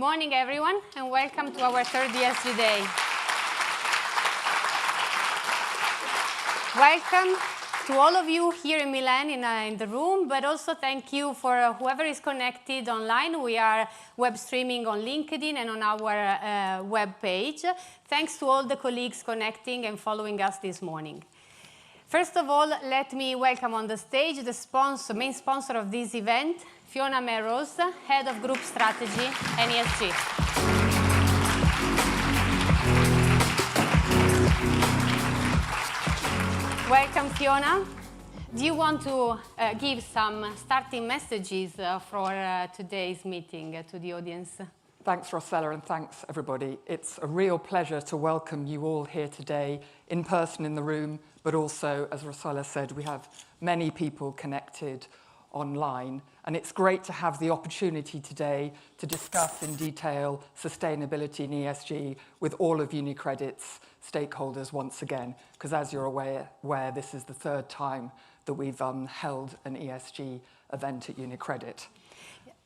Good morning, everyone, and welcome to our third ESG Day. Welcome to all of you here in Milan in the room, but also thank you for whoever is connected online. We are web streaming on LinkedIn and on our web page. Thanks to all the colleagues connecting and following us this morning. First of all, let me welcome on the stage the main sponsor of this event, Fiona Melrose, Head of Group Strategy and ESG. Welcome, Fiona. Do you want to give some starting messages for today's meeting to the audience? Thanks, Rossella, and thanks, everybody. It's a real pleasure to welcome you all here today, in person in the room, but also, as Rossella said, we have many people connected online. And it's great to have the opportunity today to discuss in detail sustainability and ESG with all of UniCredit's stakeholders once again, because as you're aware, this is the third time that we've held an ESG event at UniCredit.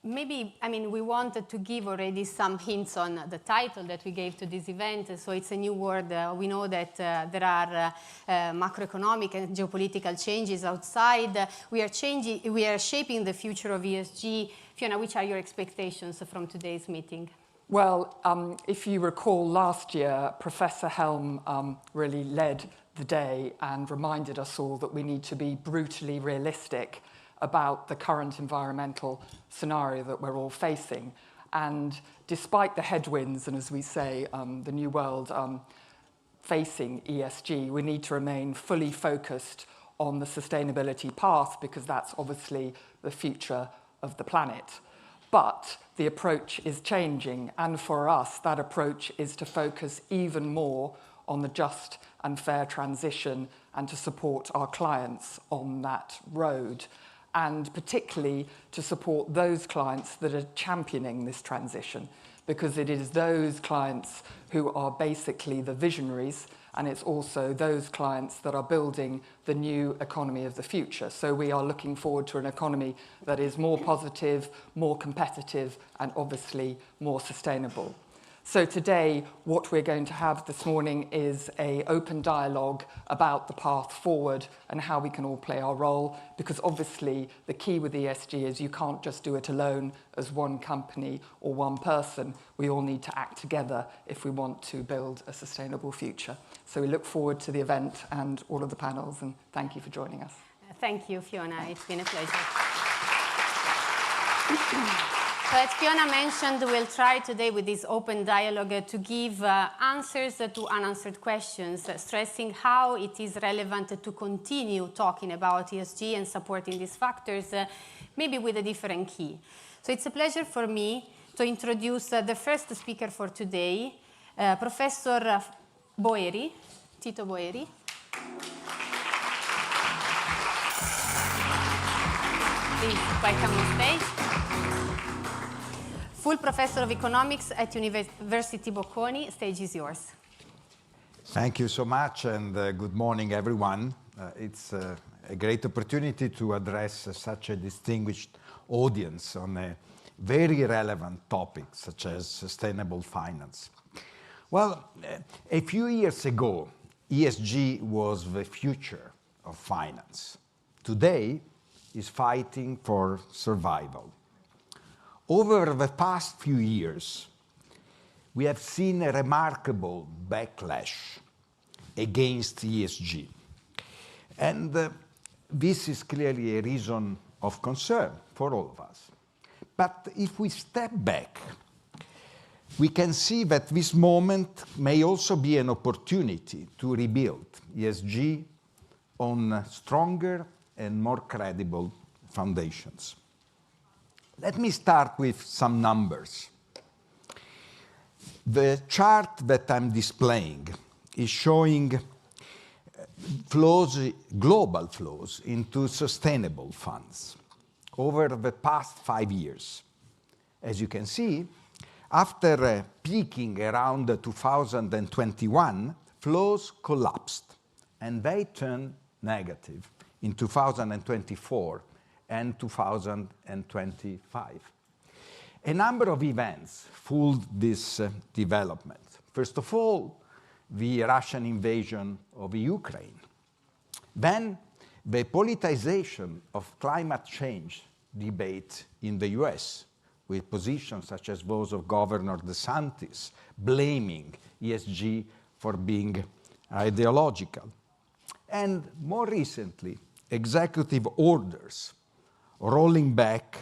Maybe, we wanted to give already some hints on the title that we gave to this event. So it's a new word. We know that there are macroeconomic and geopolitical changes outside. We are shaping the future of ESG. Fiona, which are your expectations from today's meeting? Well, if you recall last year, Professor Helm really led the day and reminded us all that we need to be brutally realistic about the current environmental scenario that we're all facing. And despite the headwinds, and as we say, the new world facing ESG, we need to remain fully focused on the sustainability path because that's obviously the future of the planet. But the approach is changing, and for us, that approach is to focus even more on the just and fair transition and to support our clients on that road, and particularly to support those clients that are championing this transition, because it is those clients who are basically the visionaries, and it's also those clients that are building the new economy of the future. So we are looking forward to an economy that is more positive, more competitive, and obviously more sustainable. So today, what we're going to have this morning is an open dialogue about the path forward and how we can all play our role, because obviously the key with ESG is you can't just do it alone as one company or one person. We all need to act together if we want to build a sustainable future. So we look forward to the event and all of the panels, and thank you for joining us. Thank you, Fiona. It's been a pleasure. So as Fiona mentioned, we'll try today with this open dialogue to give answers to unanswered questions, stressing how it is relevant to continue talking about ESG and supporting these factors, maybe with a different key. So it's a pleasure for me to introduce the first speaker for today, Professor Boeri, Tito Boeri. Please welcome on stage. Full Professor of Economics at University Bocconi. Stage is yours. Thank you so much, and good morning, everyone. It's a great opportunity to address such a distinguished audience on a very relevant topic, such as sustainable finance. Well, a few years ago, ESG was the future of finance. Today, is fighting for survival. Over the past few years, we have seen a remarkable backlash against ESG. And this is clearly a reason of concern for all of us. But if we step back, we can see that this moment may also be an opportunity to rebuild ESG on stronger and more credible foundations. Let me start with some numbers. The chart that I'm displaying is showing global flows into sustainable funds over the past 5 years. As you can see, after peaking around 2021, flows collapsed and they turned negative in 2024 and 2025. A number of events fueled this development. First of all, the Russian invasion of Ukraine. Then, the politicization of climate change debate in the US, with positions such as those of Governor DeSantis blaming ESG for being ideological. And more recently, executive orders rolling back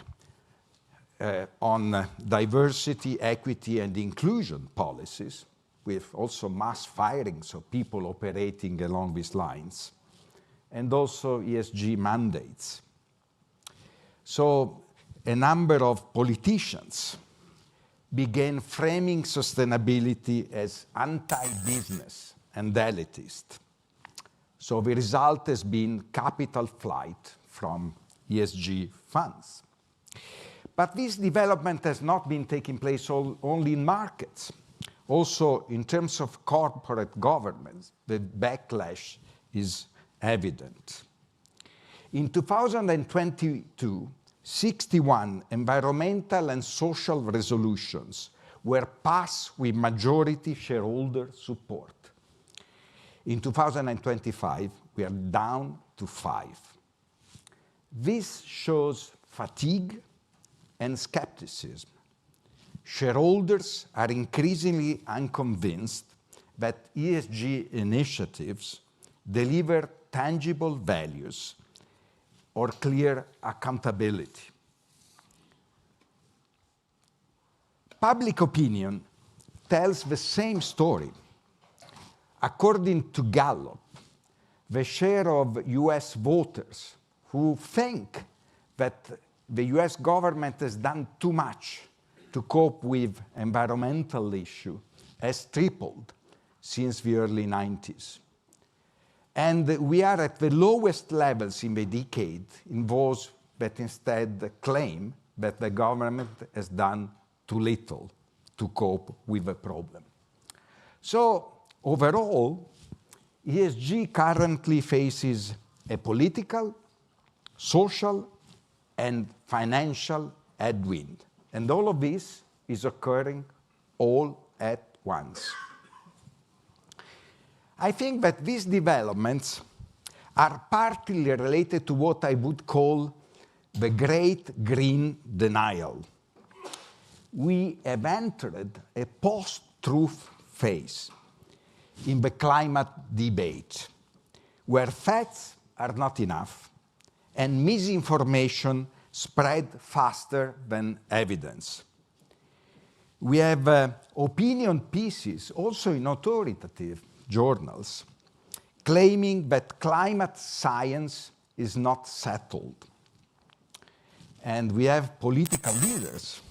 on diversity, equity, and inclusion policies, with also mass firings of people operating along these lines, and also ESG mandates. So a number of politicians began framing sustainability as anti-business and elitist. So the result has been capital flight from ESG funds. But this development has not been taking place only in markets. Also, in terms of corporate governance, the backlash is evident. In 2022, 61 environmental and social resolutions were passed with majority shareholder support. In 2025, we are down to 5. This shows fatigue and skepticism. Shareholders are increasingly unconvinced that ESG initiatives deliver tangible values or clear accountability. Public opinion tells the same story. According to Gallup, the share of US voters who think that the US government has done too much to cope with environmental issues has tripled since the early 90s. And we are at the lowest levels in the decade in those that instead claim that the government has done too little to cope with the problem. So overall, ESG currently faces a political, social, and financial headwind. And all of this is occurring all at once. I think that these developments are partly related to what I would call the Great Green Denial. We have entered a post-truth phase in the climate debate, where facts are not enough and misinformation spread faster than evidence. We have opinion pieces, also in authoritative journals, claiming that climate science is not settled. And we have political leaders,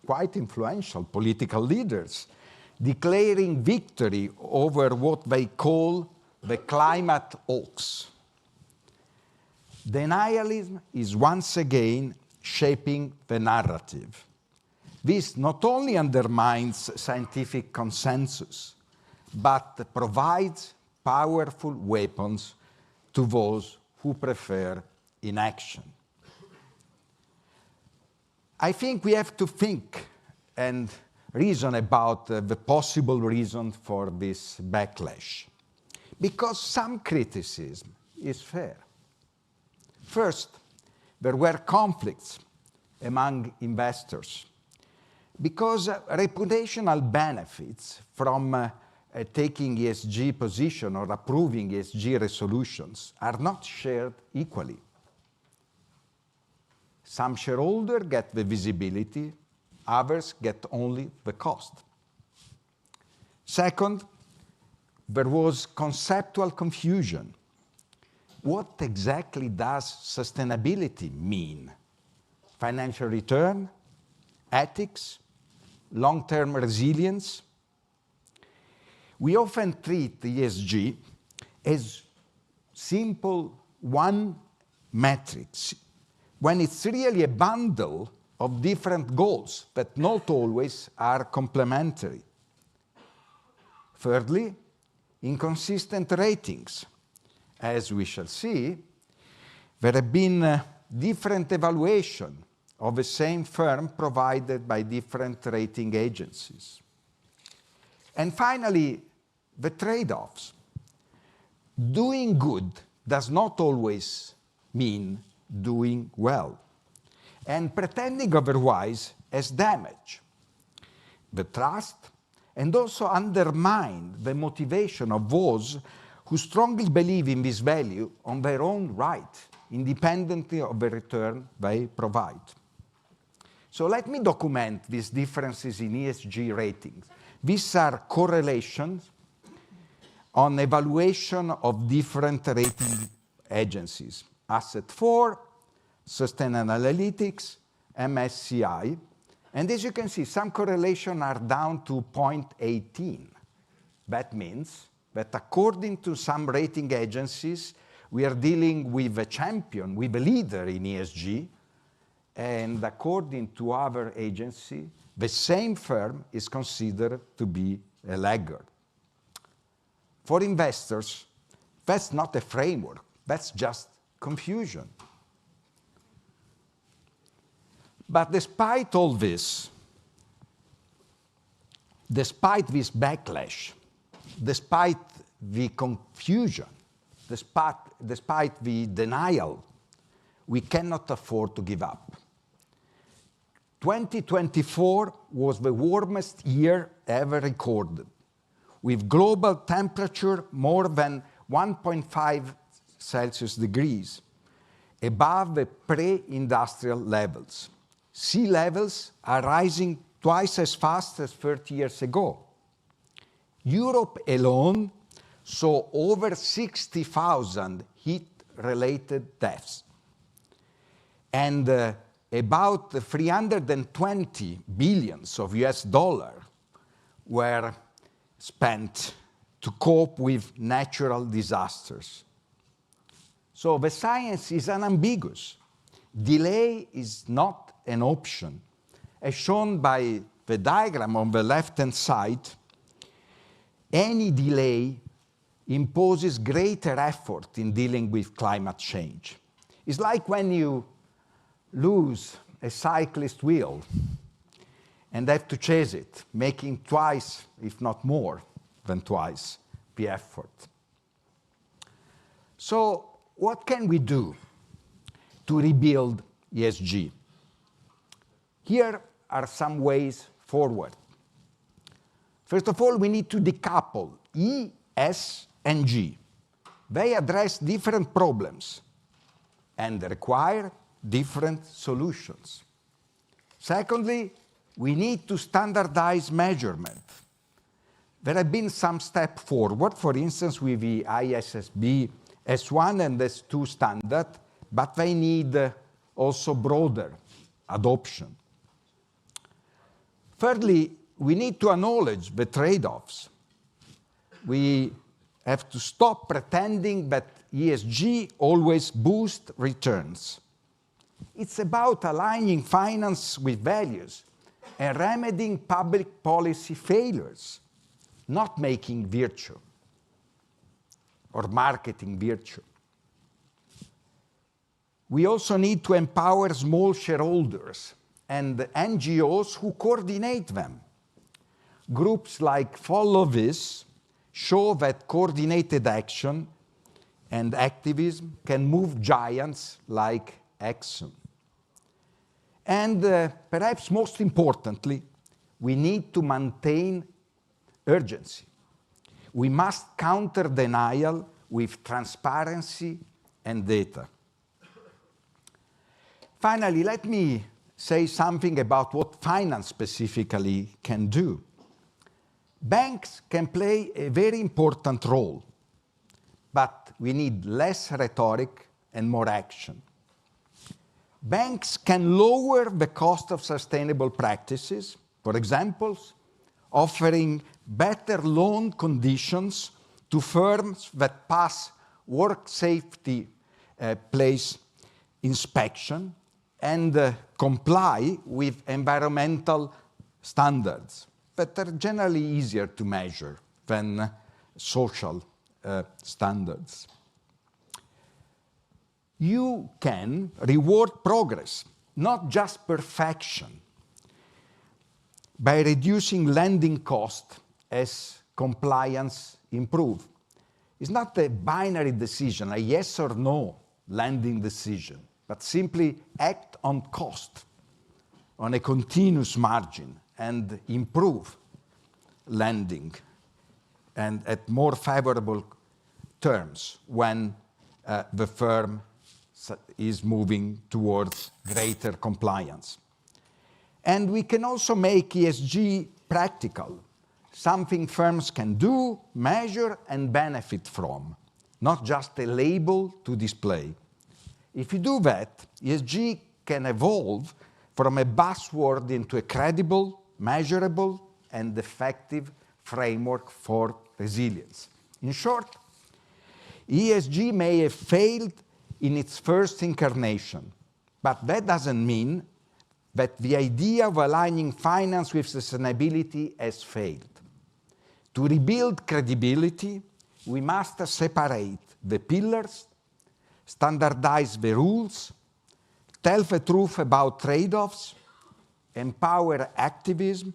quite influential political leaders, declaring victory over what they call the climate hoax. Denialism is once again shaping the narrative. This not only undermines scientific consensus, but provides powerful weapons to those who prefer inaction. I think we have to think and reason about the possible reason for this backlash, because some criticism is fair. First, there were conflicts among investors, because reputational benefits from taking ESG position or approving ESG resolutions are not shared equally. Some shareholders get the visibility, others get only the cost. Second, there was conceptual confusion. What exactly does sustainability mean? Financial return, ethics, long-term resilience? We often treat the ESG as simple one metric, when it's really a bundle of different goals that not always are complementary. Thirdly, inconsistent ratings. As we shall see, there have been different evaluation of the same firm provided by different rating agencies. And finally, the trade-offs. Doing good does not always mean doing well, and pretending otherwise has damage the trust and also undermine the motivation of those who strongly believe in this value on their own right, independently of the return they provide. So let me document these differences in ESG ratings. These are correlations on evaluation of different rating agencies: Asset4, Sustainalytics, MSCI. And as you can see, some correlations are down to 0.18. That means that according to some rating agencies, we are dealing with a champion, with a leader in ESG, and according to other agencies, the same firm is considered to be a laggard. For investors, that's not a framework, that's just confusion. But despite all this, despite this backlash, despite the confusion, despite the denial, we cannot afford to give up. 2024 was the warmest year ever recorded, with global temperature more than 1.5 Celsius degrees, above the pre-industrial levels. Sea levels are rising twice as fast as 30 years ago. Europe alone saw over 60,000 heat-related deaths. And about 320 billion of US dollars were spent to cope with natural disasters. So the science is unambiguous. Delay is not an option. As shown by the diagram on the left-hand side, any delay imposes greater effort in dealing with climate change. It's like when you lose a cyclist wheel and have to chase it, making twice, if not more than twice, the effort. So what can we do to rebuild ESG? Here are some ways forward. First of all, we need to decouple E, S, and G. They address different problems and require different solutions. Secondly, we need to standardize measurement. There have been some steps forward, for instance, with the ISSB S1 and S2 standard, but they need also broader adoption. Thirdly, we need to acknowledge the trade-offs. We have to stop pretending that ESG always boosts returns. It's about aligning finance with values and remedying public policy failures, not making virtue or marketing virtue. We also need to empower small shareholders and NGOs who coordinate them. Groups like Follow This show that coordinated action and activism can move giants like Exxon. And perhaps most importantly, we need to maintain urgency. We must counter denial with transparency and data. Finally, let me say something about what finance specifically can do. Banks can play a very important role, but we need less rhetoric and more action. Banks can lower the cost of sustainable practices, for example, offering better loan conditions to firms that pass work safety place inspection and comply with environmental standards that are generally easier to measure than social standards. You can reward progress not just perfection, by reducing lending cost as compliance improve. It's not a binary decision, a yes or no lending decision, but simply act on cost, on a continuous margin, and improve lending and at more favorable terms when the firm is moving towards greater compliance. And we can also make ESG practical, something firms can do, measure, and benefit from, not just a label to display. If you do that, ESG can evolve from a buzzword into a credible, measurable, and effective framework for resilience. In short, ESG may have failed in its first incarnation, but that doesn't mean that the idea of aligning finance with sustainability has failed. To rebuild credibility, we must separate the pillars, standardize the rules, tell the truth about trade-offs, empower activism,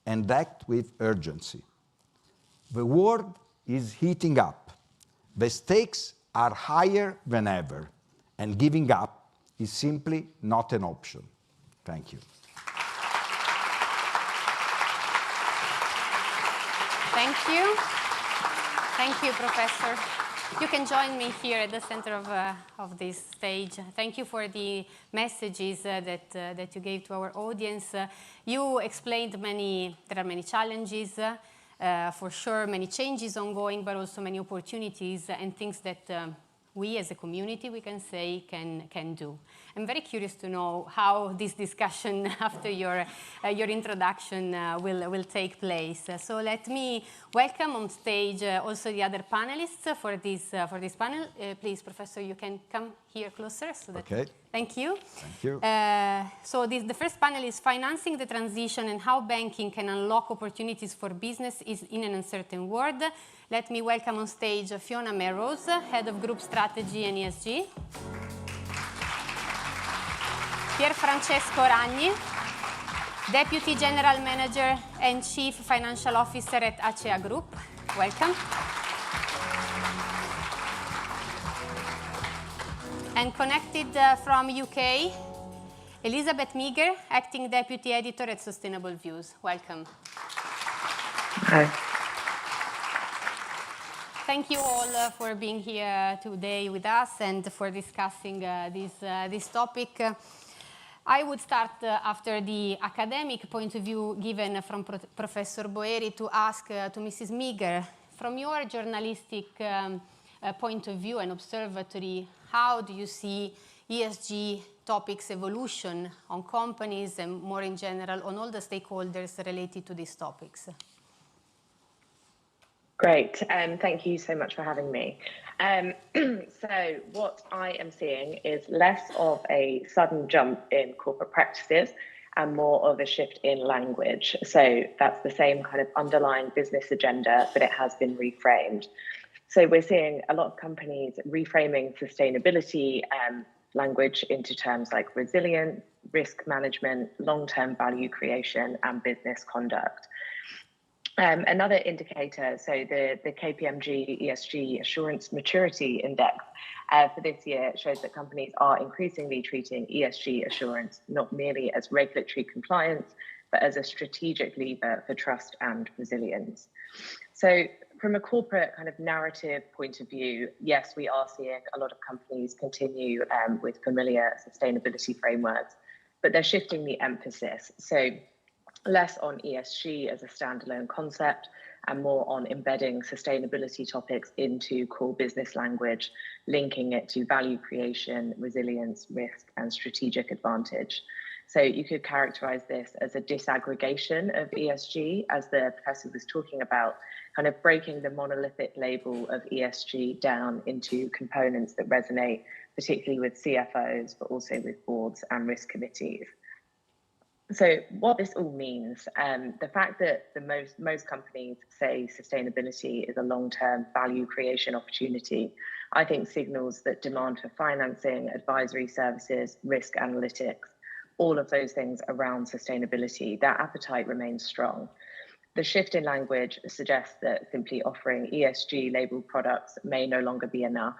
and act with urgency. The world is heating up. The stakes are higher than ever, and giving up is simply not an option. Thank you. Thank you. Thank you, Professor. You can join me here at the center of this stage. Thank you for the messages that you gave to our audience. You explained there are many challenges, for sure, many changes ongoing, but also many opportunities and things that we as a community, we can say, can do. I'm very curious to know how this discussion after your introduction will take place. So let me welcome on stage also the other panelists for this panel. Please, Professor, you can come here closer. So that Okay. Thank you. Thank you. So the first panel is Financing the Transition and How Banking Can Unlock Opportunities for Business in an Uncertain World. Let me welcome on stage Fiona Melrose, Head of Group Strategy and ESG. Pier Francesco Ragni, Deputy General Manager and Chief Financial Officer at Acea Group. Welcome. And connected from UK, Elizabeth Meager, Acting Deputy Editor at Sustainable Views. Welcome. Hi. Thank you all for being here today with us and for discussing this topic. I would start after the academic point of view given from Professor Boeri to ask to Mrs. Meager, from your journalistic point of view and observatory, how do you see ESG topics evolution on companies and more in general on all the stakeholders related to these topics? Great, thank you so much for having me. So what I am seeing is less of a sudden jump in corporate practices and more of a shift in language. So that's the same kind of underlying business agenda, but it has been reframed. So we're seeing a lot of companies reframing sustainability language into terms like resilience, risk management, long-term value creation, and business conduct. Another indicator, so the KPMG ESG Assurance Maturity Index for this year shows that companies are increasingly treating ESG assurance not merely as regulatory compliance, but as a strategic lever for trust and resilience. So from a corporate kind of narrative point of view, yes, we are seeing a lot of companies continue with familiar sustainability frameworks, but they're shifting the emphasis. So less on ESG as a standalone concept and more on embedding sustainability topics into core business language, linking it to value creation, resilience, risk, and strategic advantage. So you could characterize this as a disaggregation of ESG, as the professor was talking about, kind of breaking the monolithic label of ESG down into components that resonate, particularly with CFOs, but also with boards and risk committees. So what this all means, the fact that most companies say sustainability is a long-term value creation opportunity, I think signals that demand for financing, advisory services, risk analytics all of those things around sustainability, that appetite remains strong. The shift in language suggests that simply offering ESG labeled products may no longer be enough.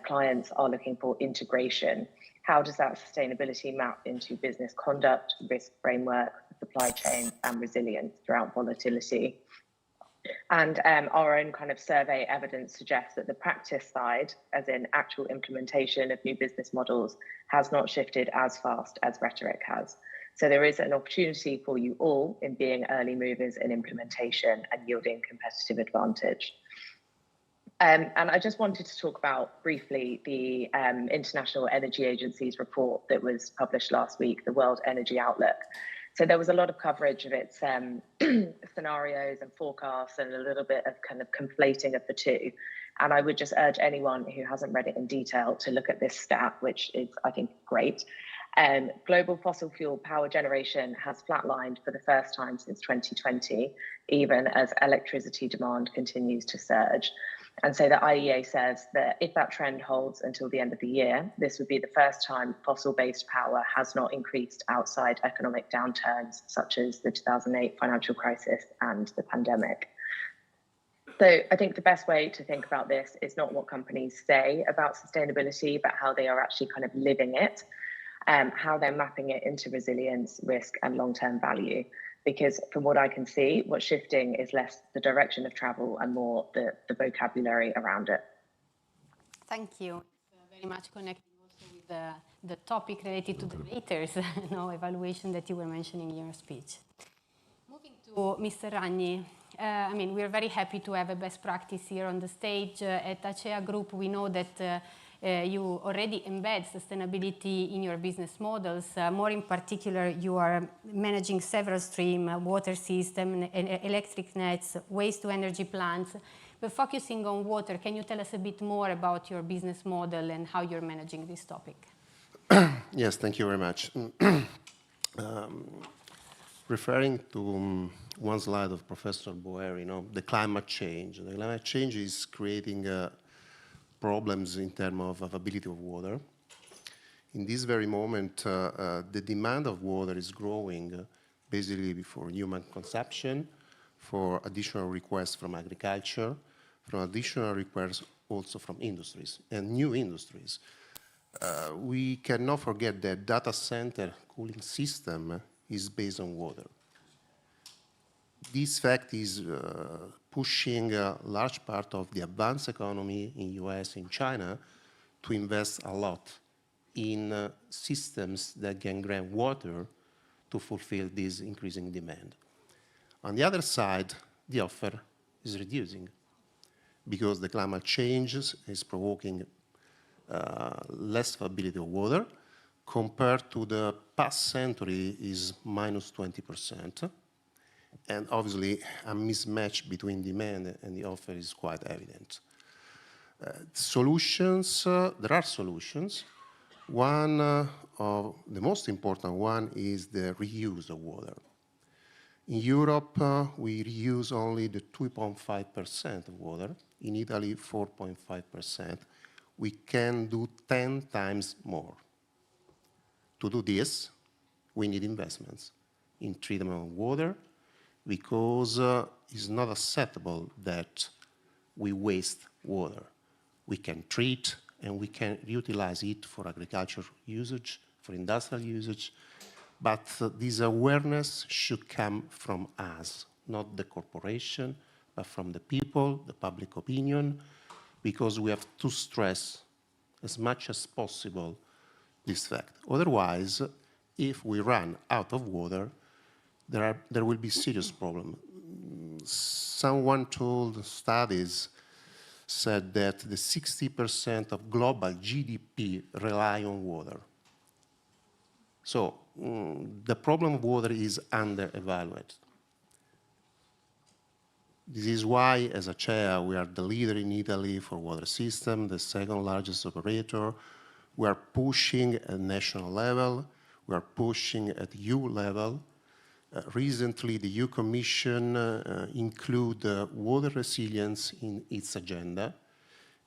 Clients are looking for integration. How does that sustainability map into business conduct, risk framework, supply chain, and resilience throughout volatility? And our own kind of survey evidence suggests that the practice side, as in actual implementation of new business models, has not shifted as fast as rhetoric has. So there is an opportunity for you all in being early movers in implementation and yielding competitive advantage. And I just wanted to talk about briefly the International Energy Agency's report that was published last week, the World Energy Outlook. So there was a lot of coverage of its scenarios and forecasts and a little bit of kind of conflating of the two. And I would just urge anyone who hasn't read it in detail to look at this stat, which is, I think, great. Global fossil fuel power generation has flatlined for the first time since 2020, even as electricity demand continues to surge. And so the IEA says that if that trend holds until the end of the year, this would be the first time fossil-based power has not increased outside economic downturns, such as the 2008 financial crisis and the pandemic. So I think the best way to think about this is not what companies say about sustainability, but how they are actually kind of living it, how they're mapping it into resilience, risk, and long-term value. Because from what I can see, what's shifting is less the direction of travel and more the vocabulary around it. Thank you. Very much connected also with the topic related to the raters, evaluation that you were mentioning in your speech. Moving to Mr. Ragni, I mean, we're very happy to have a best practice here on the stage. At Acea Group, we know that you already embed sustainability in your business models. More in particular, you are managing several streams, water system, electric nets, waste to energy plants. But focusing on water, can you tell us a bit more about your business model and how you're managing this topic? Yes, thank you very much. Referring to one slide of Professor Boeri, the climate change. The climate change is creating problems in terms of availability of water. In this very moment, the demand of water is growing basically for human consumption, for additional requests from agriculture, from additional requests also from industries and new industries. We cannot forget that data center cooling system is based on water. This fact is pushing a large part of the advanced economy in US, in China, to invest a lot in systems that can grant water to fulfill this increasing demand. On the other side, the offer is reducing because the climate change is provoking less availability of water compared to the past century is minus 20%. And obviously, a mismatch between demand and the offer is quite evident. Solutions, there are solutions. One of the most important one is the reuse of water. In Europe, we reuse only the 2.5% of water. In Italy, 4.5%. We can do 10 times more. To do this, we need investments in treatment of water, because it's not acceptable that we waste water. We can treat and we can utilize it for agricultural usage, for industrial usage, but this awareness should come from us, not the corporation, but from the people, the public opinion, because we have to stress as much as possible this fact. Otherwise, if we run out of water, there will be serious problem. Someone told studies said that the 60% of global GDP rely on water. So the problem of water is under-evaluated. This is why, as Acea, we are the leader in Italy for water system, the second largest operator. We are pushing at national level. We are pushing at EU level. Recently, the EU Commission included water resilience in its agenda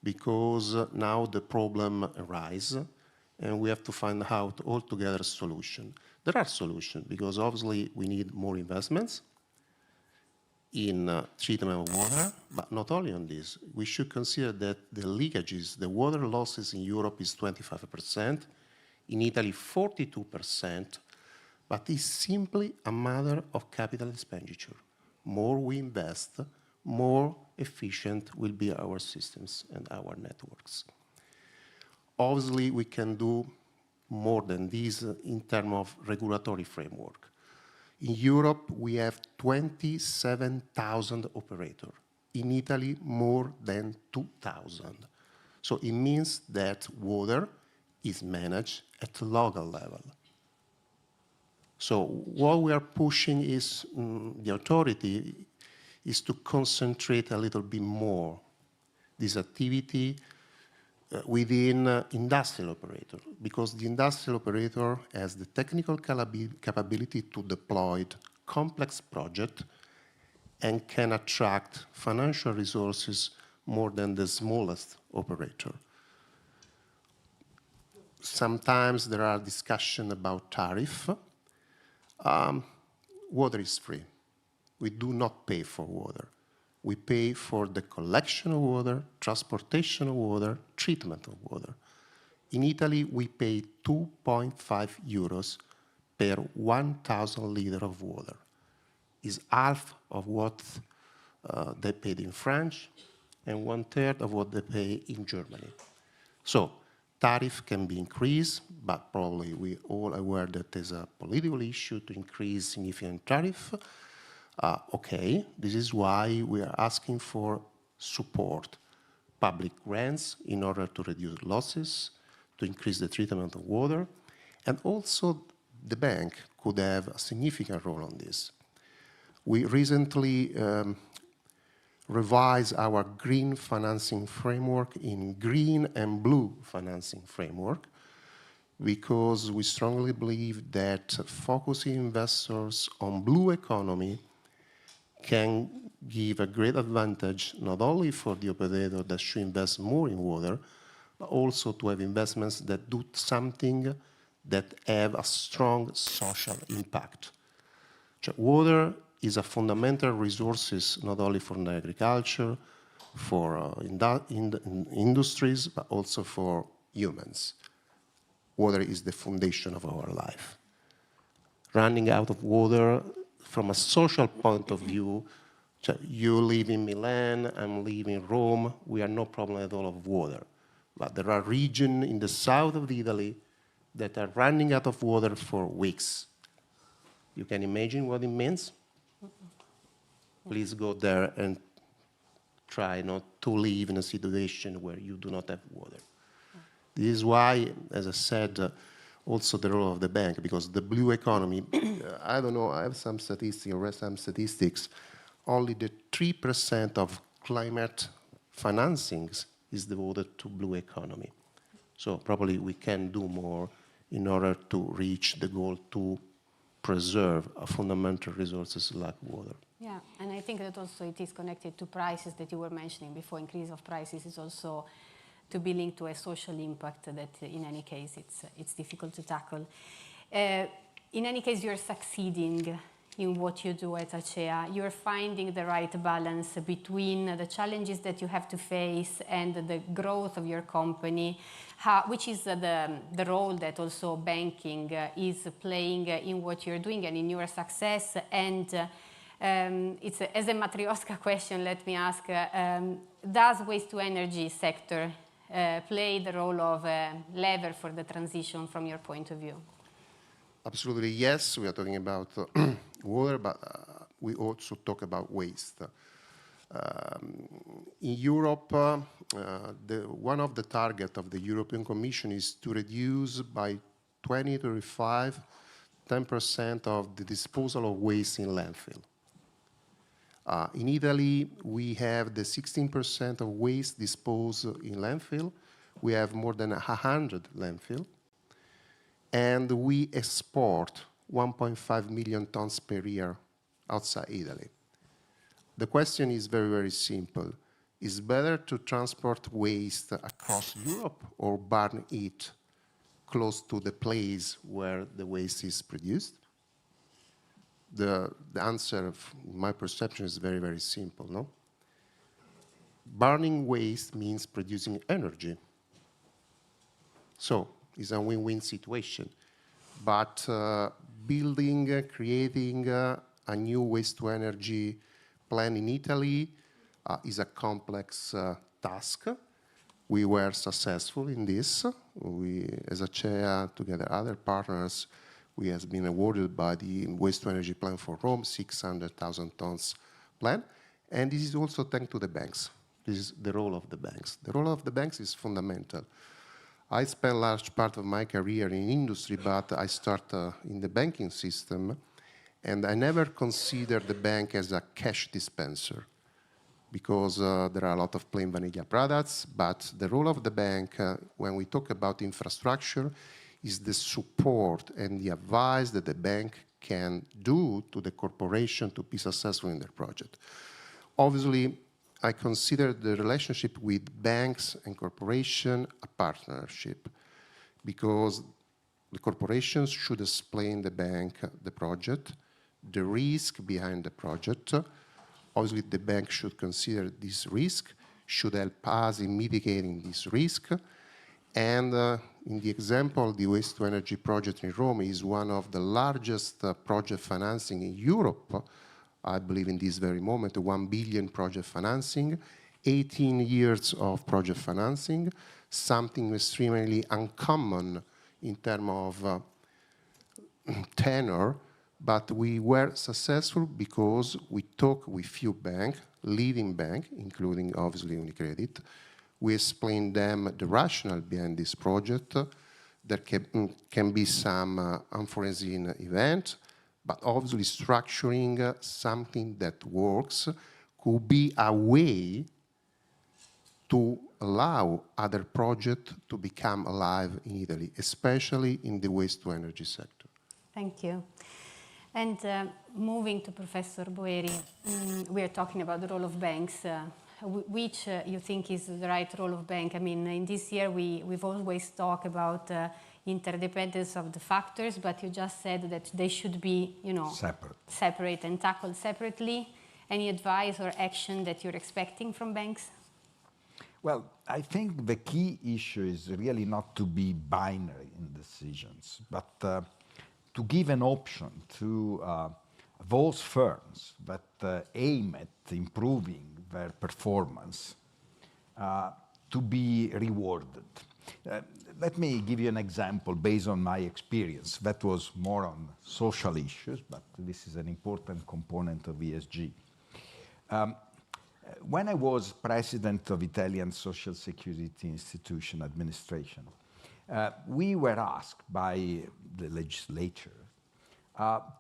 because now the problem arises and we have to find out altogether a solution. There are solutions, because obviously we need more investments in treatment of water, but not only on this. We should consider that the leakages, the water losses in Europe is 25%, in Italy 42%, but it's simply a matter of capital expenditure. More we invest, more efficient will be our systems and our networks. Obviously, we can do more than this in terms of regulatory framework. In Europe, we have 27,000 operators. In Italy, more than 2,000. So it means that water is managed at local level. So what we are pushing is, the authority is to concentrate a little bit more this activity within industrial operator, because the industrial operator has the technical capability to deploy complex project and can attract financial resources more than the smallest operator. Sometimes there are discussions about tariff. Water is free. We do not pay for water. We pay for the collection of water, transportation of water, treatment of water. In Italy, we pay 2.5 euros per 1,000 liters of water. It's half of what they paid in France and 1/3 of what they pay in Germany. So tariff can be increased, but probably we all aware that there's a political issue to increase significant tariff. Okay, this is why we are asking for support, public grants in order to reduce losses, to increase the treatment of water, and also the bank could have a significant role on this. We recently revised our green financing framework in green and blue financing framework, because we strongly believe that focusing investors on blue economy can give a great advantage not only for the operator that should invest more in water, but also to have investments that do something that have a strong social impact. Water is a fundamental resource not only for agriculture, for industries, but also for humans. Water is the foundation of our life. Running out of water, from a social point of view, you live in Milan, I'm living in Rome, we have no problem at all of water. But there are regions in the south of Italy that are running out of water for weeks. You can imagine what it means? Please go there and try not to live in a situation where you do not have water. This is why, as I said, also the role of the bank, because the blue economy, I don't know, I have some statistics, I read some statistics, only the 3% of climate financings is devoted to blue economy. So probably we can do more in order to reach the goal to preserve fundamental resources like water. Yeah, and I think that also it is connected to prices that you were mentioning before. Increase of prices is also to be linked to a social impact that in any case it's difficult to tackle. In any case, you're succeeding in what you do at Acea. You're finding the right balance between the challenges that you have to face and the growth of your company, which is the role that also banking is playing in what you're doing and in your success. And it's as a Matryoshka question, let me ask, does waste-to-energy sector play the role of a lever for the transition from your point of view? Absolutely, yes. We are talking about water, but we also talk about waste. In Europe, one of the targets of the European Commission is to reduce by 2035 10% of the disposal of waste in landfill. In Italy, we have the 16% of waste disposed in landfill. We have more than 100 landfill. And we export 1.5 million tons per year outside Italy. The question is very, very simple. Is better to transport waste across Europe or burn it close to the place where the waste is produced? The answer, in my perception, is very, very simple, no? Burning waste means producing energy. So it's a win-win situation. But building, creating a new waste-to-energy plant in Italy is a complex task. We were successful in this. We, as Acea, together other partners, we have been awarded by the waste-to-energy plan for Rome, 600,000 tons plan. And this is also thanks to the banks. This is the role of the banks. The role of the banks is fundamental. I spent a large part of my career in industry, but I started in the banking system, and I never considered the bank as a cash dispenser, because there are a lot of plain vanilla products, but the role of the bank, when we talk about infrastructure, is the support and the advice that the bank can do to the corporation to be successful in their project. Obviously, I consider the relationship with banks and corporation a partnership, because the corporations should explain the bank the project, the risk behind the project. Obviously, the bank should consider this risk, should help us in mitigating this risk. And in the example, the waste-to-energy project in Rome is one of the largest project financing in Europe. I believe in this very moment, 1 billion project financing, 18 years of project financing, something extremely uncommon in terms of tenor, but we were successful because we talked with few banks, leading banks, including obviously UniCredit. We explained them the rationale behind this project. There can be some unforeseen event, but obviously structuring something that works could be a way to allow other projects to become alive in Italy, especially in the waste-to-energy sector. Thank you. And moving to Professor Boeri, we are talking about the role of banks. Which you think is the right role of bank? I mean, in this year, we've always talked about interdependence of the factors, but you just said that they should be, separate and tackled separately. Any advice or action that you're expecting from banks? Well, I think the key issue is really not to be binary in decisions, but to give an option to those firms that aim at improving their performance to be rewarded. Let me give you an example based on my experience. That was more on social issues, but this is an important component of ESG. When I was president of Italian Social Security Institution Administration, we were asked by the legislature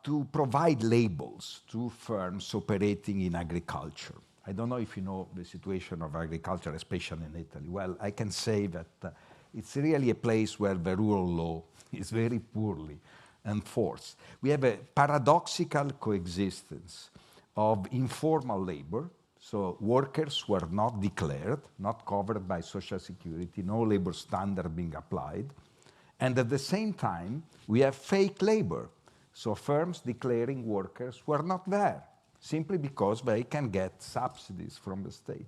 to provide labels to firms operating in agriculture. I don't know if you know the situation of agriculture, especially in Italy. Well, I can say that it's really a place where the rural law is very poorly enforced. We have a paradoxical coexistence of informal labor, so workers who are not declared, not covered by Social Security, no labor standard being applied. And at the same time, we have fake labor, so firms declaring workers who are not there, simply because they can get subsidies from the state.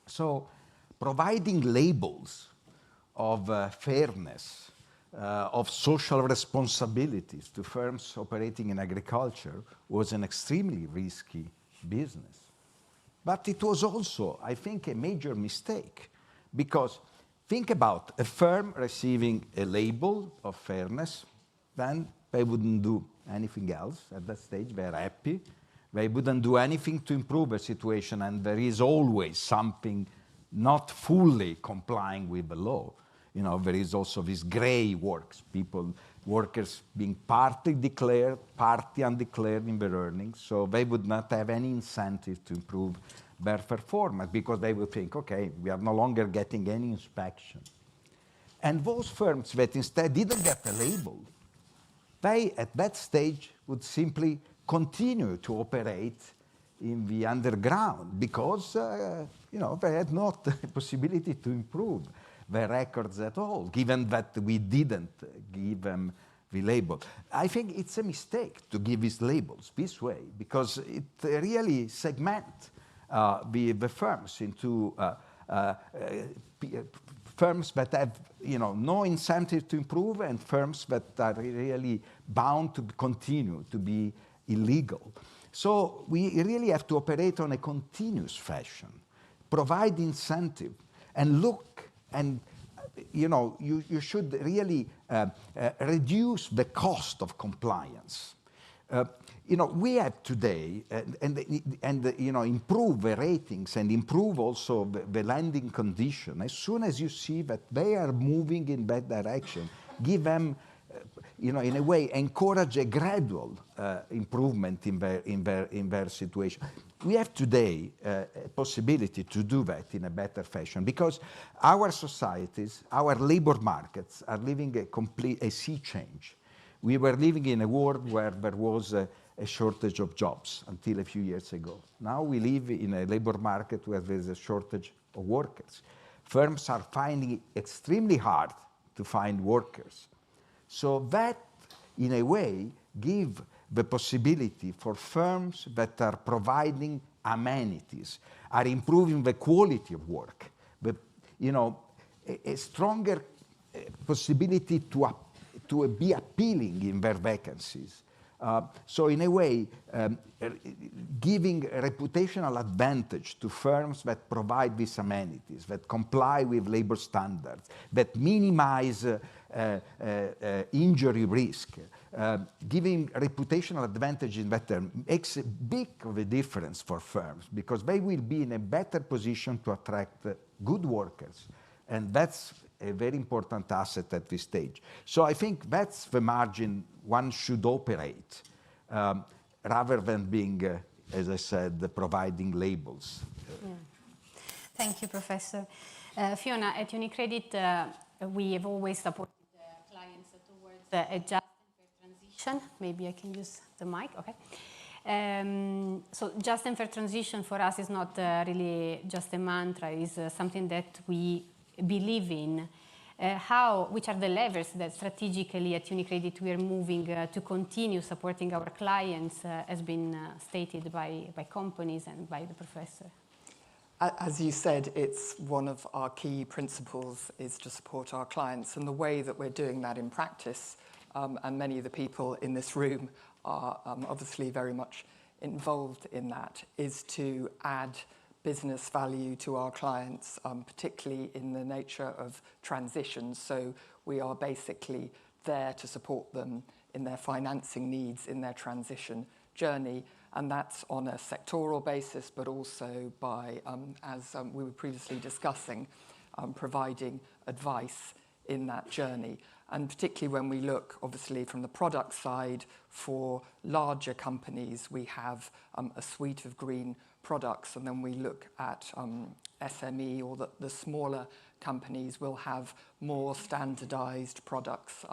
So providing labels of fairness, of social responsibilities to firms operating in agriculture was an extremely risky business. But it was also, I think, a major mistake, because think about a firm receiving a label of fairness, then they wouldn't do anything else at that stage. They're happy. They wouldn't do anything to improve the situation, and there is always something not fully complying with the law. There is also this gray works, workers being partly declared, partly undeclared in their earnings, so they would not have any incentive to improve their performance, because they would think, okay, we are no longer getting any inspection. And those firms that instead didn't get a label, they, at that stage, would simply continue to operate in the underground, because they had not the possibility to improve the records at all, given that we didn't give them the label. I think it's a mistake to give these labels this way, because it really segments the firms into firms that have no incentive to improve and firms that are really bound to continue to be illegal. So we really have to operate on a continuous fashion, provide incentive, and look, and you should really reduce the cost of compliance. We have today, and improve the ratings and improve also the lending condition. As soon as you see that they are moving in that direction, give them, in a way, encourage a gradual improvement in their situation. We have today a possibility to do that in a better fashion, because our societies, our labor markets are living a sea change. We were living in a world where there was a shortage of jobs until a few years ago. Now we live in a labor market where there's a shortage of workers. Firms are finding it extremely hard to find workers. So that, in a way, give the possibility for firms that are providing amenities, are improving the quality of work, a stronger possibility to be appealing in their vacancies. So in a way, giving a reputational advantage to firms that provide these amenities, that comply with labor standards, that minimize injury risk, giving reputational advantage in that term makes a big of a difference for firms, because they will be in a better position to attract good workers. And that's a very important asset at this stage. So I think that's the margin one should operate, rather than being, as I said, providing labels. Yeah. Thank you, Professor. Fiona, at UniCredit, we have always supported clients towards a just and fair transition. Maybe I can use the mic, okay. So just and fair transition for us is not really just a mantra, it's something that we believe in. Which are the levers that strategically at UniCredit we are moving to continue supporting our clients, has been stated by companies and by the professor? As you said, it's one of our key principles is to support our clients, and the way that we're doing that in practice, and many of the people in this room are obviously very much involved in that, is to add business value to our clients, particularly in the nature of transitions. So we are basically there to support them in their financing needs in their transition journey, and that's on a sectoral basis, but also by, as we were previously discussing, providing advice in that journey. And particularly when we look, obviously, from the product side, for larger companies, we have a suite of green products, and then we look at SME, or the smaller companies will have more standardized products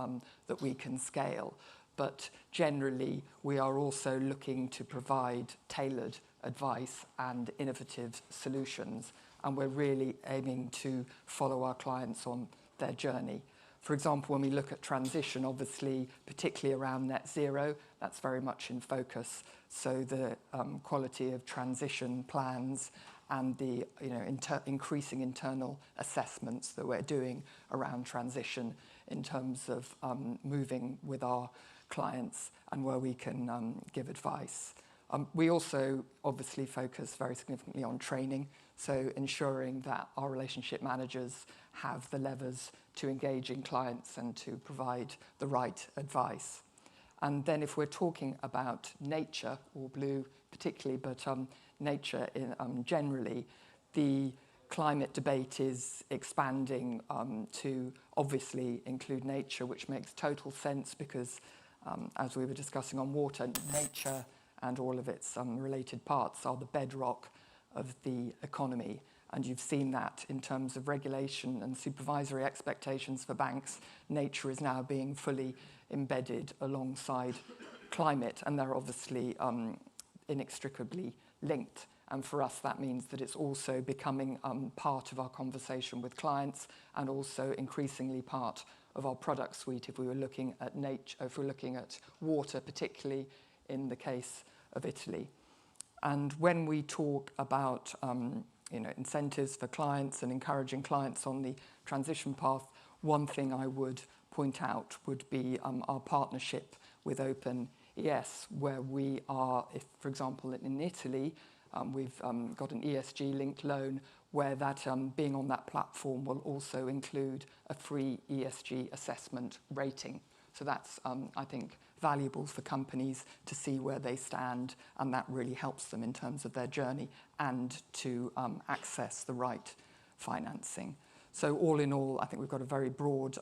that we can scale. But generally, we are also looking to provide tailored advice and innovative solutions, and we're really aiming to follow our clients on their journey. For example, when we look at transition, obviously, particularly around net zero, that's very much in focus. So the quality of transition plans and the increasing internal assessments that we're doing around transition in terms of moving with our clients and where we can give advice. We also obviously focus very significantly on training, so ensuring that our relationship managers have the levers to engage in clients and to provide the right advice. And then if we're talking about nature, or blue particularly, but nature generally, the climate debate is expanding to obviously include nature, which makes total sense because, as we were discussing on water, nature and all of its related parts are the bedrock of the economy. And you've seen that in terms of regulation and supervisory expectations for banks. Nature is now being fully embedded alongside climate, and they're obviously inextricably linked. And for us, that means that it's also becoming part of our conversation with clients and also increasingly part of our product suite if we were looking at nature, if we're looking at water, particularly in the case of Italy. And when we talk about incentives for clients and encouraging clients on the transition path, one thing I would point out would be our partnership with OpenES, where we are, if, for example, in Italy, we've got an ESG-linked loan where that being on that platform will also include a free ESG assessment rating. So that's, I think, valuable for companies to see where they stand, and that really helps them in terms of their journey and to access the right financing. So all in all, I think we've got a very broad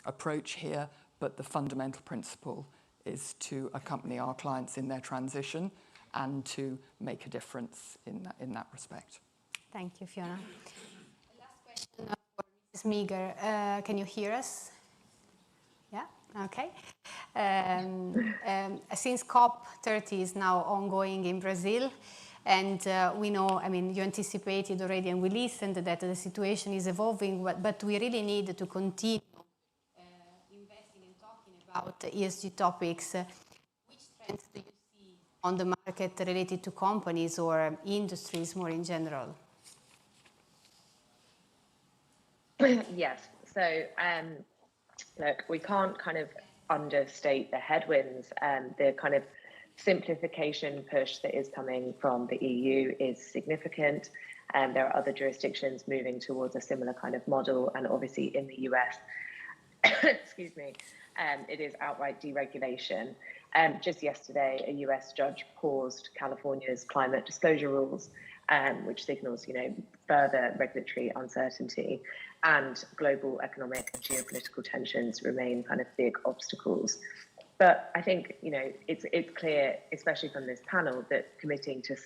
approach here, but the fundamental principle is to accompany our clients in their transition and to make a difference in that respect. Thank you, Fiona. Last question for Mrs. Meager. Can you hear us? Yeah, okay. Since COP30 is now ongoing in Brazil, and we know, I mean, you anticipated already and we listened that the situation is evolving, but we really need to continue investing and talking about ESG topics. Which trends do you see on the market related to companies or industries more in general? Yes. So, look, we can't kind of understate the headwinds, and the kind of simplification push that is coming from the EU is significant. And there are other jurisdictions moving towards a similar kind of model. And obviously in the US, excuse me, it is outright deregulation. Just yesterday, a US judge paused California's climate disclosure rules, which signals, further regulatory uncertainty, and global economic and geopolitical tensions remain kind of big obstacles. But I think, it's clear, especially from this panel, that committing to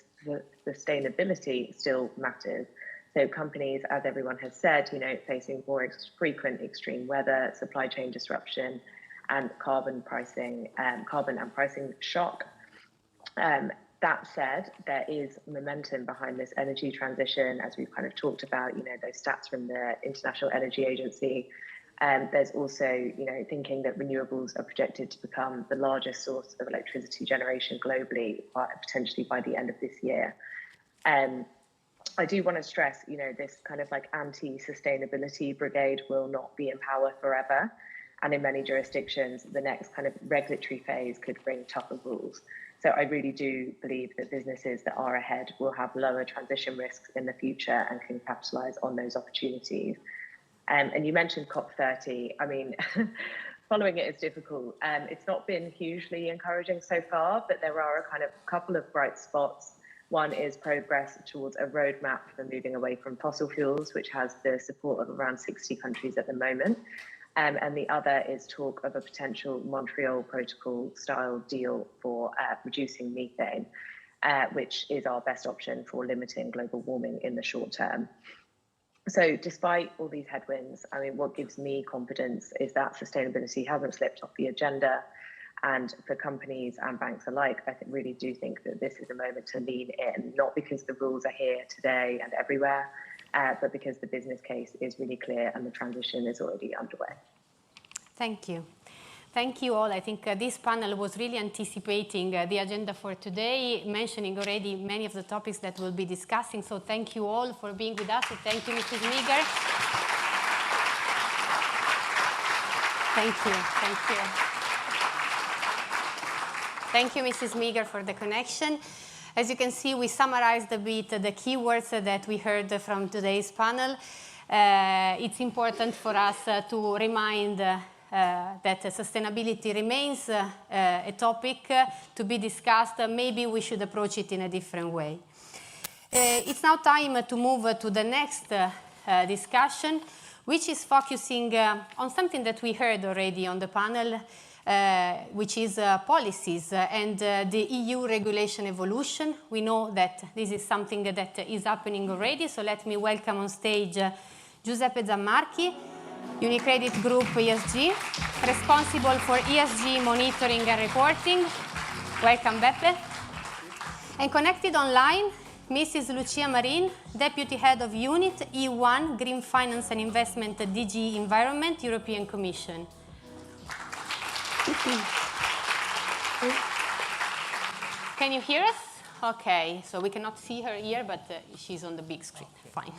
sustainability still matters. So companies, as everyone has said, facing more frequent extreme weather, supply chain disruption, and carbon and pricing shock. That said, there is momentum behind this energy transition, as we've kind of talked about, those stats from the International Energy Agency. There's also, thinking that renewables are projected to become the largest source of electricity generation globally, potentially by the end of this year. I do want to stress, this kind of like anti-sustainability brigade will not be in power forever. And in many jurisdictions, the next kind of regulatory phase could bring tougher rules. So I really do believe that businesses that are ahead will have lower transition risks in the future and can capitalize on those opportunities. And you mentioned COP30. I mean, following it is difficult. It's not been hugely encouraging so far, but there are a kind of couple of bright spots. One is progress towards a roadmap for moving away from fossil fuels, which has the support of around 60 countries at the moment. And the other is talk of a potential Montreal Protocol style deal for reducing methane, which is our best option for limiting global warming in the short term. So despite all these headwinds, I mean, what gives me confidence is that sustainability hasn't slipped off the agenda. And for companies and banks alike, I really do think that this is a moment to lean in, not because the rules are here today and everywhere, but because the business case is really clear and the transition is already underway. Thank you. Thank you all. I think this panel was really anticipating the agenda for today, mentioning already many of the topics that we'll be discussing. So thank you all for being with us. Thank you, Mrs. Meager. Thank you. Thank you. Thank you, Mrs. Meager, for the connection. As you can see, we summarized a bit the keywords that we heard from today's panel. It's important for us to remind that sustainability remains a topic to be discussed. Maybe we should approach it in a different way. It's now time to move to the next discussion, which is focusing on something that we heard already on the panel, which is policies and the EU regulation evolution. We know that this is something that is happening already, so let me welcome on stage Giuseppe Zammarchi, UniCredit Group ESG, responsible for ESG monitoring and reporting. Welcome, Beppe. And connected online Mrs. Lucia Marin, Deputy Head of Unit E1, Green Finance and Investment, DG Environment, European Commission. Can you hear us? Okay, so we cannot see her here, but she's on the big screen. Fine.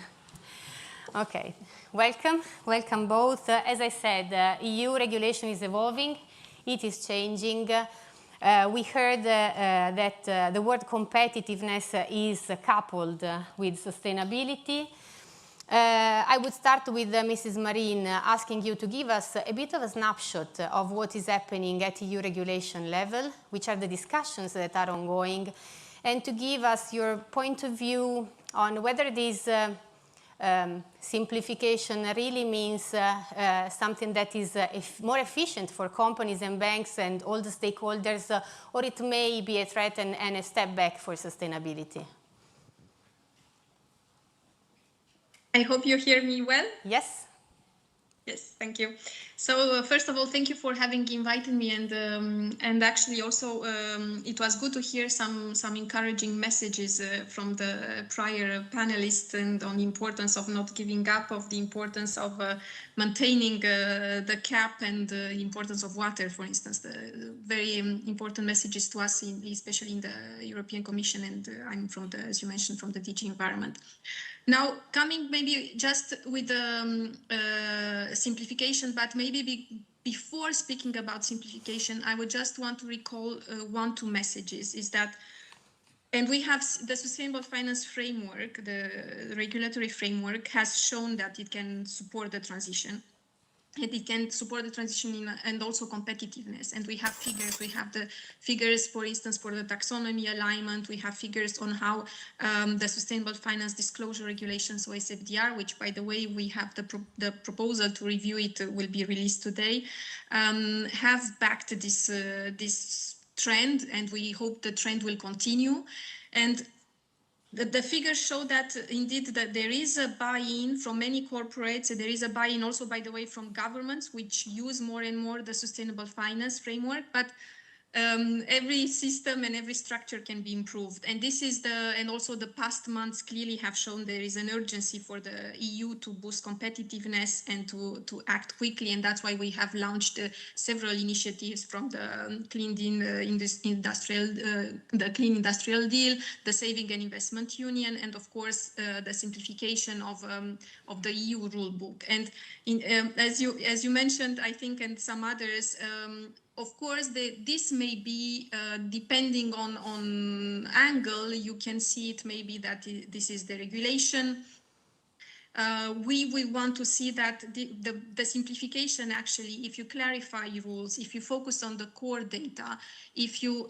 Okay, welcome both. As I said, EU regulation is evolving, it is changing. We heard that the word competitiveness is coupled with sustainability. I would start with Mrs. Marin, asking you to give us a bit of a snapshot of what is happening at EU regulation level, which are the discussions that are ongoing, and to give us your point of view on whether this simplification really means something that is more efficient for companies and banks and all the stakeholders, or it may be a threat and a step back for sustainability. I hope you hear me well. Yes. Yes, thank you. So first of all, thank you for having invited me, and actually also it was good to hear some encouraging messages from the prior panelists and on the importance of not giving up, of the importance of maintaining the cap and the importance of water, for instance, the very important messages to us, especially in the European Commission, and I'm from the, as you mentioned, from the DG Environment. Now, coming maybe just with the simplification, but maybe before speaking about simplification, I would just want to recall two messages, is that, and we have the Sustainable Finance Framework, the regulatory framework has shown that it can support the transition. And it can support the transition and also competitiveness. And we have figures. We have the figures, for instance, for the taxonomy alignment. We have figures on how the Sustainable Finance Disclosure Regulations, so SFDR, which, by the way, we have the proposal to review it will be released today, have backed this trend, and we hope the trend will continue. And the figures show that indeed that there is a buy-in from many corporates, and there is a buy-in also, by the way, from governments, which use more and more the sustainable finance framework. But every system and every structure can be improved, and this is and also the past months clearly have shown there is an urgency for the EU to boost competitiveness and to act quickly, and that's why we have launched several initiatives, from the Clean Industrial Deal, the Saving and Investment Union, and of course the simplification of the EU rule book. And as you mentioned, I think, and some others. Of course, this may be, depending on angle, you can see it maybe that this is the regulation. We will want to see that the simplification, actually, if you clarify rules, if you focus on the core data, if you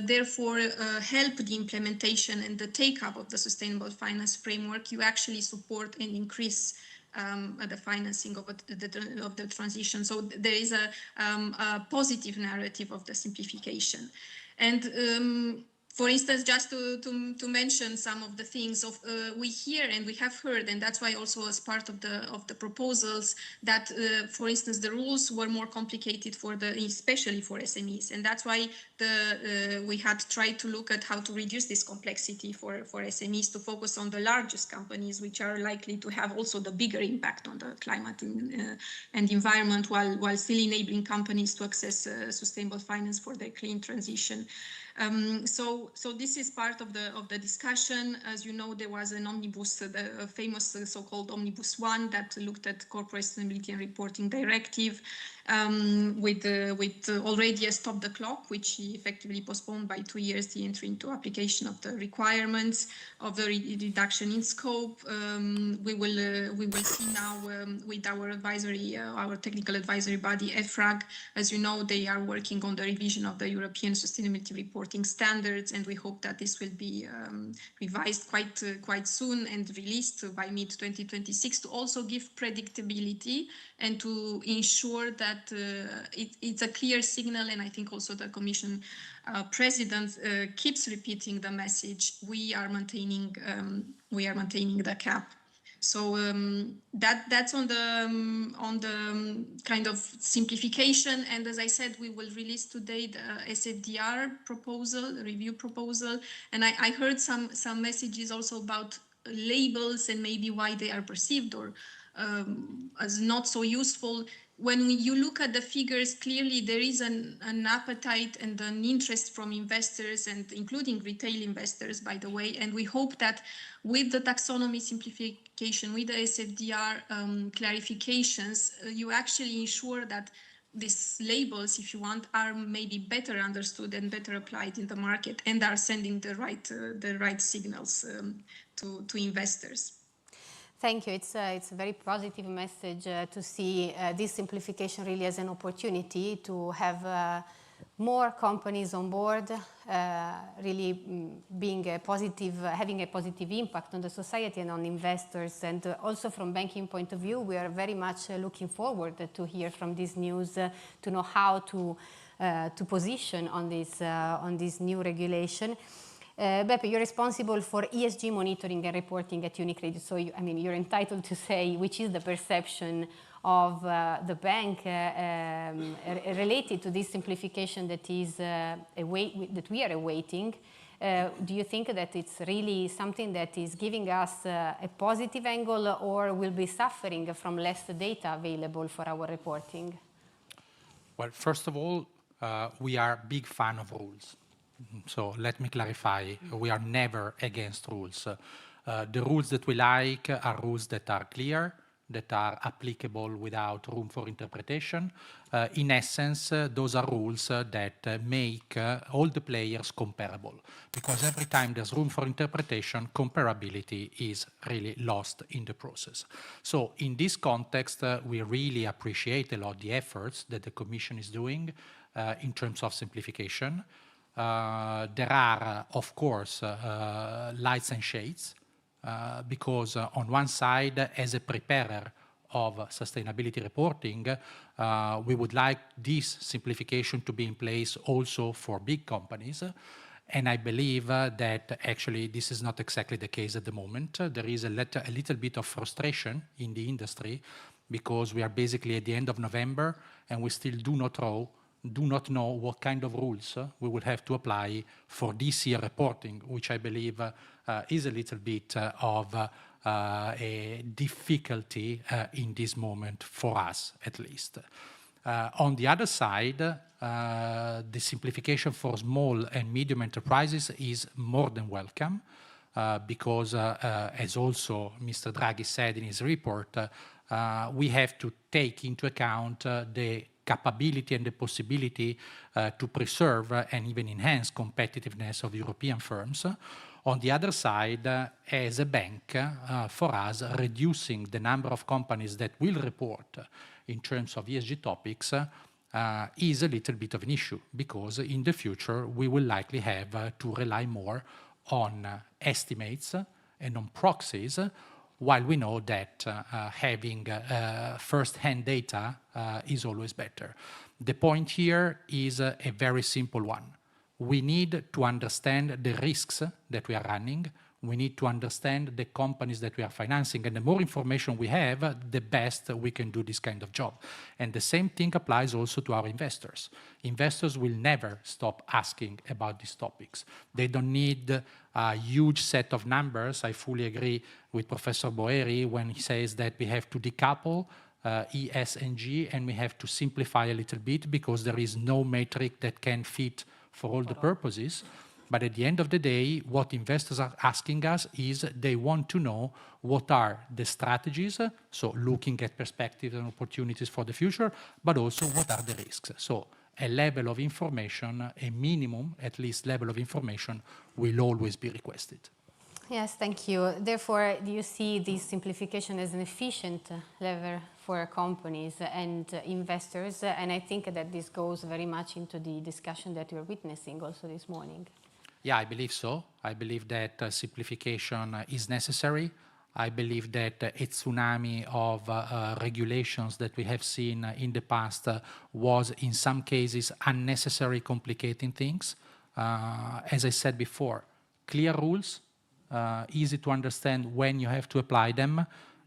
therefore help the implementation and the take-up of the Sustainable Finance Framework, you actually support and increase the financing of the transition. So there is a positive narrative of the simplification. And for instance, just to mention some of the things we hear and we have heard, and that's why also as part of the proposals that, for instance, the rules were more complicated especially for SMEs, and that's why we had tried to look at how to reduce this complexity for SMEs, to focus on the largest companies, which are likely to have also the bigger impact on the climate and environment, while still enabling companies to access sustainable finance for their clean transition. So this is part of the discussion. As you know, there was an omnibus, the famous so-called Omnibus 1, that looked at Corporate Sustainability and Reporting Directive, with already a stop the clock, which effectively postponed by 2 years the entry into application of the requirements of the reduction in scope. We will see now with our technical advisory body, EFRAG. As you know, they are working on the revision of the European Sustainability Reporting Standards, and we hope that this will be revised quite soon and released by mid-2026 to also give predictability and to ensure that it's a clear signal. And I think also the Commission President keeps repeating the message: we are maintaining the cap. So that's on the kind of simplification. And as I said, we will release today the SFDR proposal, the review proposal. And I heard some messages also about labels and maybe why they are perceived or as not so useful. When you look at the figures, clearly there is an appetite and an interest from investors, and including retail investors, by the way. And we hope that with the taxonomy simplification, with the SFDR clarifications, you actually ensure that these labels, if you want, are maybe better understood and better applied in the market and are sending the right signals to investors. Thank you. It's a very positive message to see this simplification really as an opportunity to have more companies on board, really being a positive, having a positive impact on the society and on investors. And also from banking point of view, we are very much looking forward to hear from this news, to know how to position on this new regulation. Beppe, you're responsible for ESG monitoring and reporting at UniCredit, so you're entitled to say which is the perception of the bank related to this simplification that is that we are awaiting. Do you think that it's really something that is giving us a positive angle, or will be suffering from less data available for our reporting? Well, first of all, we are big fan of rules. So let me clarify, we are never against rules. The rules that we like are rules that are clear, that are applicable without room for interpretation. In essence, those are rules that make all the players comparable, because every time there's room for interpretation, comparability is really lost in the process. So in this context, we really appreciate a lot the efforts that the Commission is doing in terms of simplification. There are, of course, lights and shades, because on one side, as a preparer of sustainability reporting, we would like this simplification to be in place also for big companies. And I believe that actually this is not exactly the case at the moment. There is a little bit of frustration in the industry, because we are basically at the end of November and we still do not know what kind of rules we will have to apply for this year reporting, which I believe is a little bit of a difficulty in this moment for us, at least. On the other side, the simplification for small and medium enterprises is more than welcome, because as also Mr. Draghi said in his report, we have to take into account the capability and the possibility to preserve and even enhance competitiveness of European firms. On the other side, as a bank, for us, reducing the number of companies that will report in terms of ESG topics is a little bit of an issue, because in the future we will likely have to rely more on estimates and on proxies, while we know that having first-hand data is always better. The point here is a very simple one. We need to understand the risks that we are running. We need to understand the companies that we are financing. And the more information we have, the best we can do this kind of job. And the same thing applies also to our investors. Investors will never stop asking about these topics. They don't need a huge set of numbers. I fully agree with Professor Boeri when he says that we have to decouple E, S, and G, and we have to simplify a little bit, because there is no metric that can fit for all the purposes. But at the end of the day, what investors are asking us is they want to know what are the strategies, so looking at perspectives and opportunities for the future, but also what are the risks. So a level of information, a minimum, at least, level of information will always be requested. Yes, thank you. Therefore, do you see this simplification as an efficient lever for companies and investors? And I think that this goes very much into the discussion that we're witnessing also this morning. Yeah, I believe so. I believe that simplification is necessary. I believe that a tsunami of regulations that we have seen in the past was in some cases unnecessary, complicating things. As I said before, clear rules, easy to understand when you have to apply them,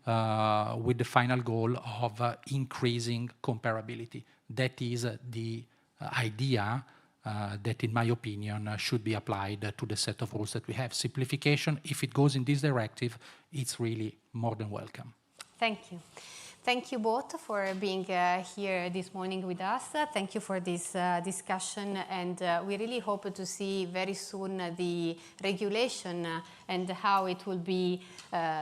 with the final goal of increasing comparability. That is the idea that, in my opinion, should be applied to the set of rules that we have. Simplification, if it goes in this directive, it's really more than welcome. Thank you. Thank you both for being here this morning with us. Thank you for this discussion, and we really hope to see very soon the regulation and how it will be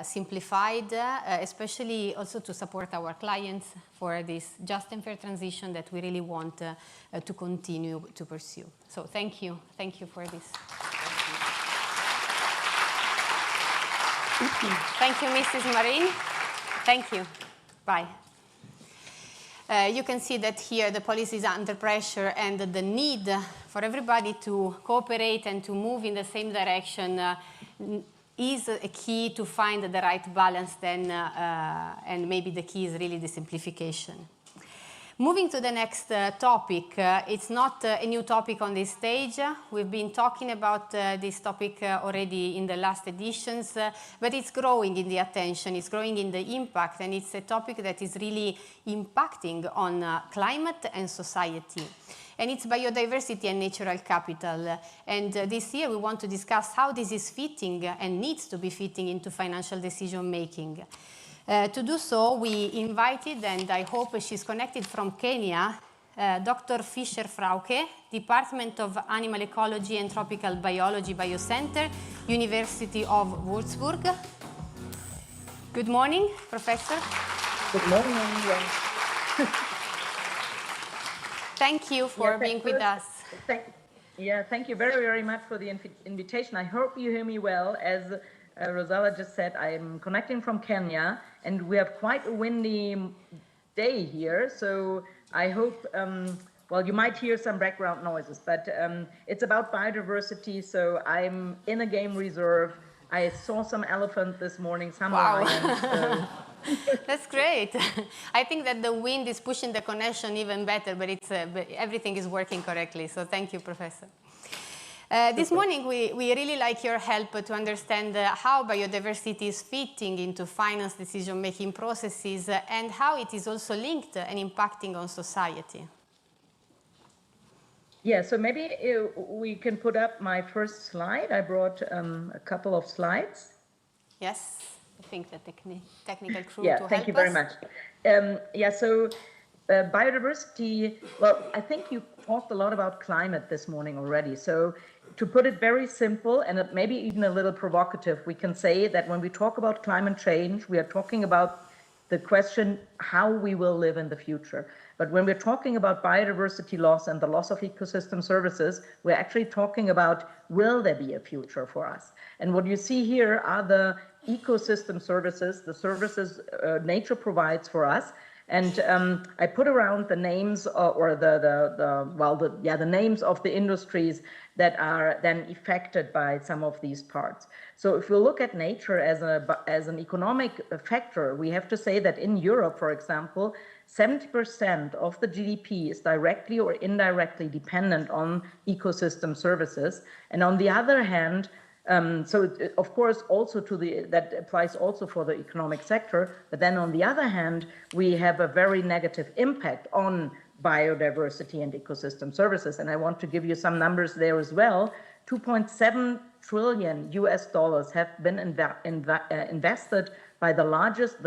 simplified, especially also to support our clients for this just and fair transition that we really want to continue to pursue. So thank you. Thank you for this. Thank you, Mrs. Marin. Thank you. Bye. You can see that here the policy is under pressure, and the need for everybody to cooperate and to move in the same direction is a key to find the right balance then, and maybe the key is really the simplification. Moving to the next topic, it's not a new topic on this stage. We've been talking about this topic already in the last editions, but it's growing in the attention, it's growing in the impact, and it's a topic that is really impacting on climate and society. And it's biodiversity and natural capital. And this year we want to discuss how this is fitting and needs to be fitting into financial decision making. To do so, we invited, and I hope she's connected from Kenya, Dr. Fisher Frauke, Department of Animal Ecology and Tropical Biology Biocenter, University of Würzburg. Good morning, Professor. Good morning. Thank you for being with us. Thank you very, very much for the invitation. I hope you hear me well. As Rosella just said, I'm connecting from Kenya, and we have quite a windy day here. So I hope, well, you might hear some background noises, but it's about biodiversity. So I'm in a game reserve. I saw some elephant this morning, some lions. So. That's great. I think that the wind is pushing the connection even better, but everything is working correctly. So thank you, Professor. This morning, we really like your help to understand how biodiversity is fitting into finance decision-making processes and how it is also linked and impacting on society. Yeah, so maybe we can put up my first slide. I brought a couple of slides. Yes, I think the technical crew to help us. Yeah, thank you very much. So biodiversity, well, I think you talked a lot about climate this morning already. So to put it very simple and maybe even a little provocative, we can say that when we talk about climate change, we are talking about the question how we will live in the future. But when we're talking about biodiversity loss and the loss of ecosystem services, we're actually talking about will there be a future for us? And what you see here are the ecosystem services, the services nature provides for us. And I put around the names the names of the industries that are then affected by some of these parts. So if we look at nature as an economic factor, we have to say that in Europe, for example, 70% of the GDP is directly or indirectly dependent on ecosystem services. And on the other hand, of course, also that applies also for the economic sector. But then on the other hand, we have a very negative impact on biodiversity and ecosystem services. And I want to give you some numbers there as well. $2.7 trillion have been invested by the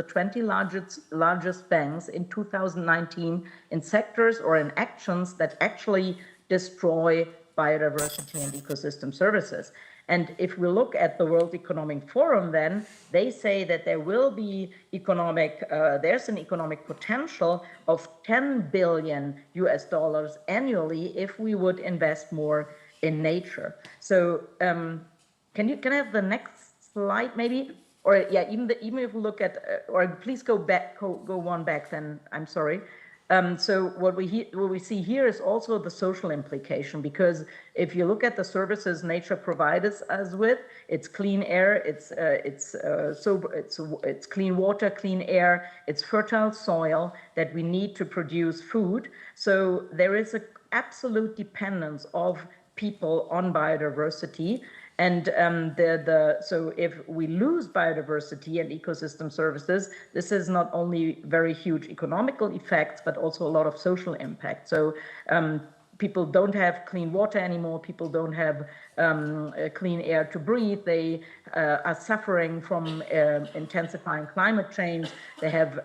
20 largest banks in 2019 in sectors or in actions that actually destroy biodiversity and ecosystem services. And if we look at the World Economic Forum, then they say that there will be there's an economic potential of $10 billion annually if we would invest more in nature. So can I have the next slide maybe? Or yeah, even if we look at, or please go one back then, I'm sorry. So what we see here is also the social implication, because if you look at the services nature provides us with, it's clean air, it's clean water, clean air, it's fertile soil that we need to produce food. So there is an absolute dependence of people on biodiversity. And so if we lose biodiversity and ecosystem services, this is not only very huge economical effects, but also a lot of social impact. So people don't have clean water anymore. People don't have clean air to breathe. They are suffering from intensifying climate change. They have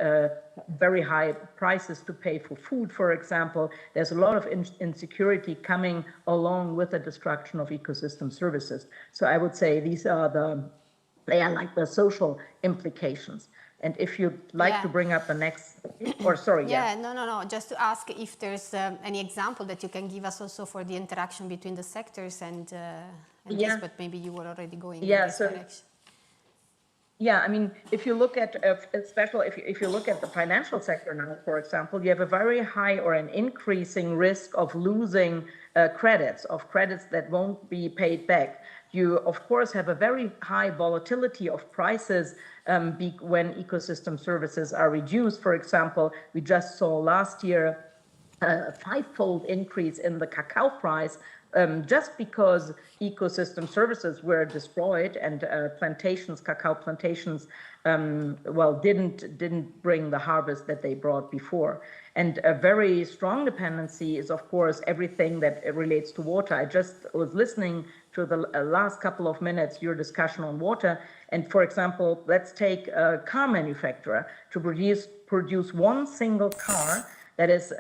very high prices to pay for food, for example. There's a lot of insecurity coming along with the destruction of ecosystem services. So I would say they are like the social implications. And if you'd like to bring up the next, or sorry, no, just to ask if there's any example that you can give us also for the interaction between the sectors and this, but maybe you were already going in this direction. Yeah, I mean, if you look at, especially if you look at the financial sector now, for example, you have a very high or an increasing risk of losing credits that won't be paid back. You, of course, have a very high volatility of prices when ecosystem services are reduced. For example, we just saw last year a five-fold increase in the cacao price just because ecosystem services were destroyed and cacao plantations, didn't bring the harvest that they brought before. And a very strong dependency is, of course, everything that relates to water. I just was listening to the last couple of minutes, your discussion on water. And for example, let's take a car manufacturer. To produce one single car, that is,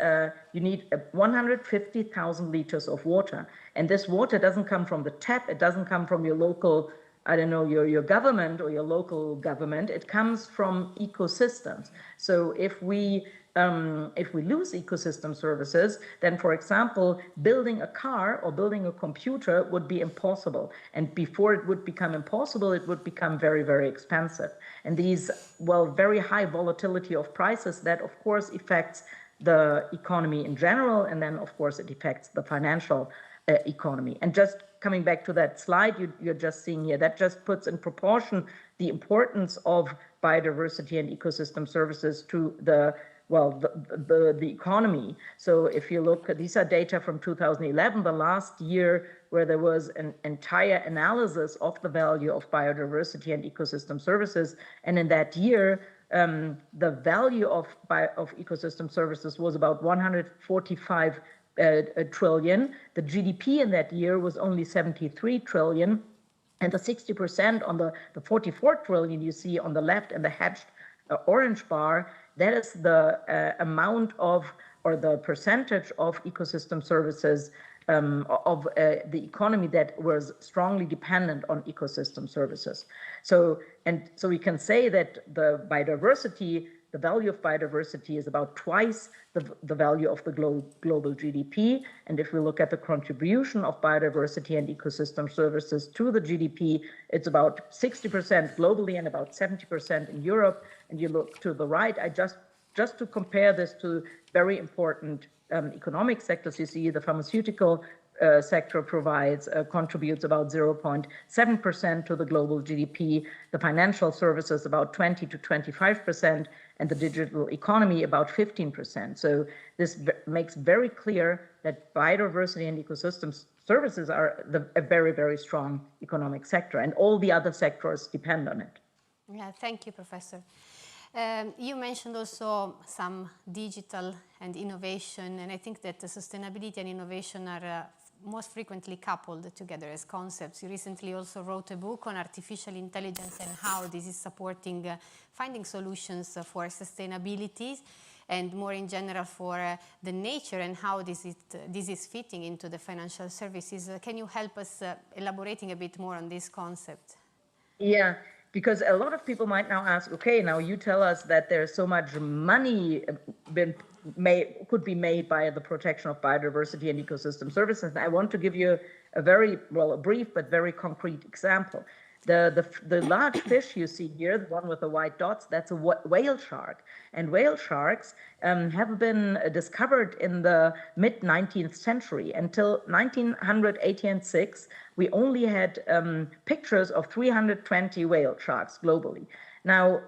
you need 150,000 liters of water. And this water doesn't come from the tap. It doesn't come from your local, I don't know, your government or your local government. It comes from ecosystems. So if we lose ecosystem services, then, for example, building a car or building a computer would be impossible. And before it would become impossible, it would become very, very expensive. And these, very high volatility of prices, that, of course, affects the economy in general, and then, of course, it affects the financial economy. And just coming back to that slide you're just seeing here, that just puts in proportion the importance of biodiversity and ecosystem services to the economy. So if you look, these are data from 2011, the last year where there was an entire analysis of the value of biodiversity and ecosystem services. And in that year, the value of ecosystem services was about 145 trillion. The GDP in that year was only 73 trillion. And the 60% on the 44 trillion you see on the left in the hatched orange bar, that is the amount of, or the percentage of ecosystem services of the economy that was strongly dependent on ecosystem services. So we can say that the value of biodiversity is about twice the value of the global GDP. And if we look at the contribution of biodiversity and ecosystem services to the GDP, it's about 60% globally and about 70% in Europe. And you look to the right, just to compare this to very important economic sectors, you see the pharmaceutical sector contributes about 0.7% to the global GDP, the financial services about 20 to 25%, and the digital economy about 15%. So this makes very clear that biodiversity and ecosystem services are a very, very strong economic sector, and all the other sectors depend on it. Yeah, thank you, Professor. You mentioned also some digital and innovation, and I think that the sustainability and innovation are most frequently coupled together as concepts. You recently also wrote a book on artificial intelligence and how this is supporting finding solutions for sustainability and more in general for the nature and how this is fitting into the financial services. Can you help us elaborating a bit more on this concept? Yeah. Because a lot of people might now ask, okay, now you tell us that there's so much money could be made by the protection of biodiversity and ecosystem services. And I want to give you a very, a brief but very concrete example. The large fish you see here, the one with the white dots, that's a whale shark. And whale sharks have been discovered in the mid-19th century. Until 1986, we only had pictures of 320 whale sharks globally. Now,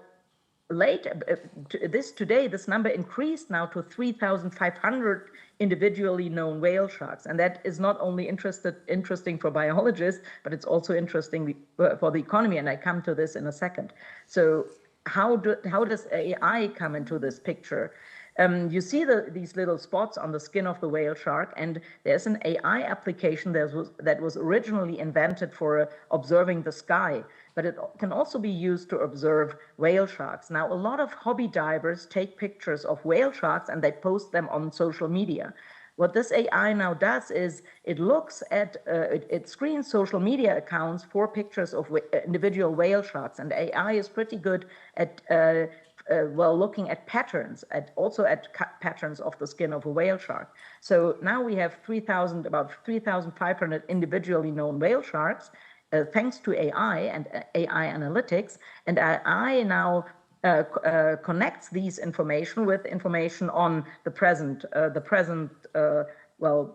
today, this number increased now to 3,500 individually known whale sharks. And that is not only interesting for biologists, but it's also interesting for the economy. And I come to this in a second. So how does AI come into this picture? You see these little spots on the skin of the whale shark, and there's an AI application that was originally invented for observing the sky, but it can also be used to observe whale sharks. Now, a lot of hobby divers take pictures of whale sharks and they post them on social media. What this AI now does is it looks at, it screens social media accounts for pictures of individual whale sharks, and AI is pretty good at looking at patterns, also at patterns of the skin of a whale shark. So now we have about 3,500 individually known whale sharks, thanks to AI and AI analytics. And AI now connects these information with information on the present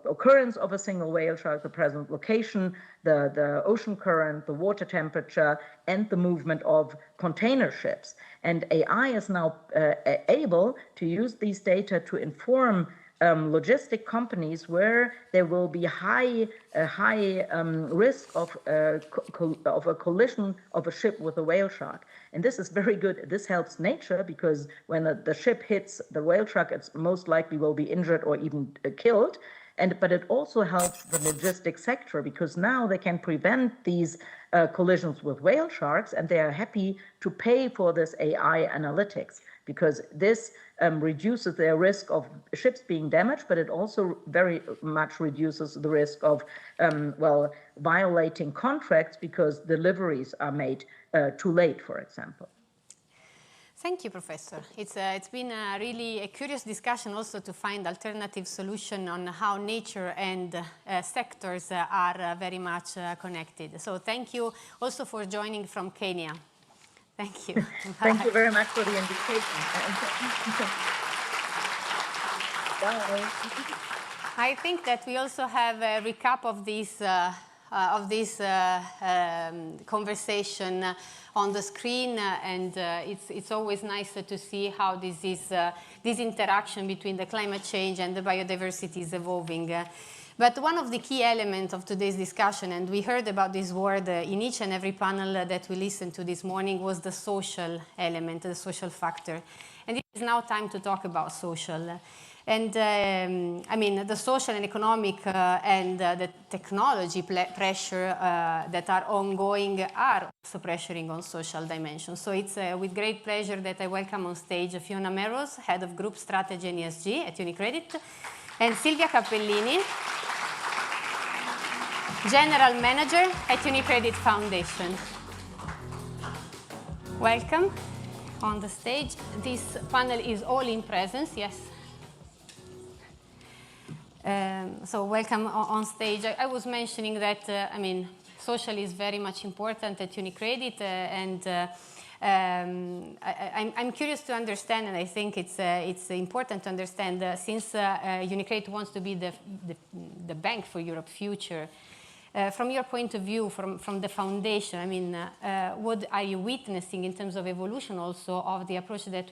occurrence of a single whale shark, the present location, the ocean current, the water temperature, and the movement of container ships. And AI is now able to use these data to inform logistic companies where there will be high risk of a collision of a ship with a whale shark. And this is very good. This helps nature, because when the ship hits the whale shark, it's most likely will be injured or even killed. But it also helps the logistics sector, because now they can prevent these collisions with whale sharks, and they are happy to pay for this AI analytics, because this reduces their risk of ships being damaged, but it also very much reduces the risk of violating contracts because deliveries are made too late, for example. Thank you, Professor. It's been really a curious discussion also to find alternative solution on how nature and sectors are very much connected. So thank you also for joining from Kenya. Thank you. Thank you very much for the invitation. Bye. I think that we also have a recap of this conversation on the screen, and it's always nice to see how this interaction between the climate change and the biodiversity is evolving. But one of the key elements of today's discussion, and we heard about this word in each and every panel that we listened to this morning, was the social element, the social factor. And it is now time to talk about social. And I mean, the social and economic and the technology pressure that are ongoing are also pressuring on social dimensions. So it's with great pleasure that I welcome on stage Fiona Melrose, Head of Group Strategy and ESG at UniCredit, and Silvia Cappellini, General Manager at UniCredit Foundation. Welcome on the stage. This panel is all in presence, yes. So welcome on stage. I was mentioning that, I mean, social is very much important at UniCredit, and I'm curious to understand, and I think it's important to understand, since UniCredit wants to be the bank for Europe's future, from your point of view, from the foundation, I mean, what are you witnessing in terms of evolution also of the approach that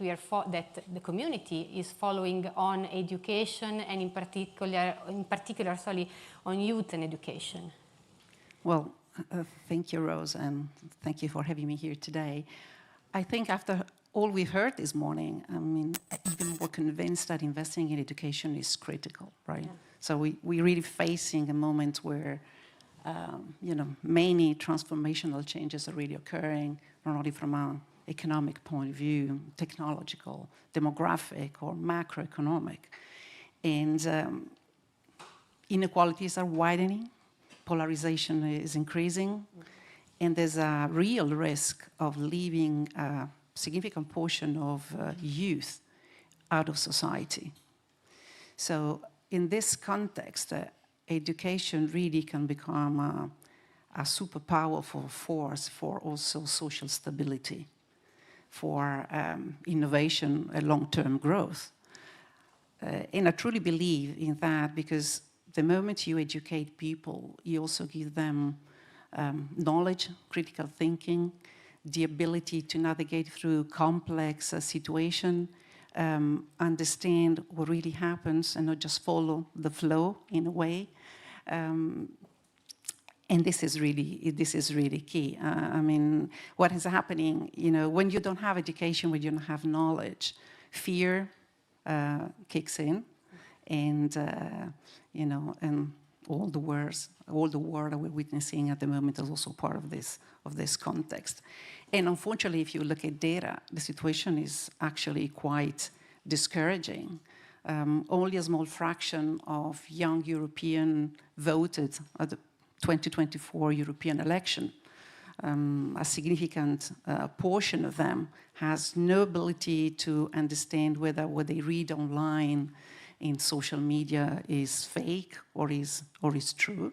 that the community is following on education, and in particular, on youth and education? Well, thank you, Rose, and thank you for having me here today. I think after all we've heard this morning, I mean, even more convinced that investing in education is critical, right? Yeah. So we're really facing a moment where many transformational changes are really occurring, not only from an economic point of view, technological, demographic, or macroeconomic. And inequalities are widening, polarization is increasing, and there's a real risk of leaving a significant portion of youth out of society. So in this context, education really can become a super powerful force for also social stability, for innovation and long-term growth. And I truly believe in that, because the moment you educate people, you also give them knowledge, critical thinking, the ability to navigate through complex situation, understand what really happens and not just follow the flow in a way. And this is really key. I mean, what is happening, when you don't have education, when you don't have knowledge, fear kicks in, and and all the war that we're witnessing at the moment is also part of this context. And unfortunately, if you look at data, the situation is actually quite discouraging. Only a small fraction of young Europeans voted at the 2024 European election. A significant portion of them has no ability to understand whether what they read online in social media is fake or is true.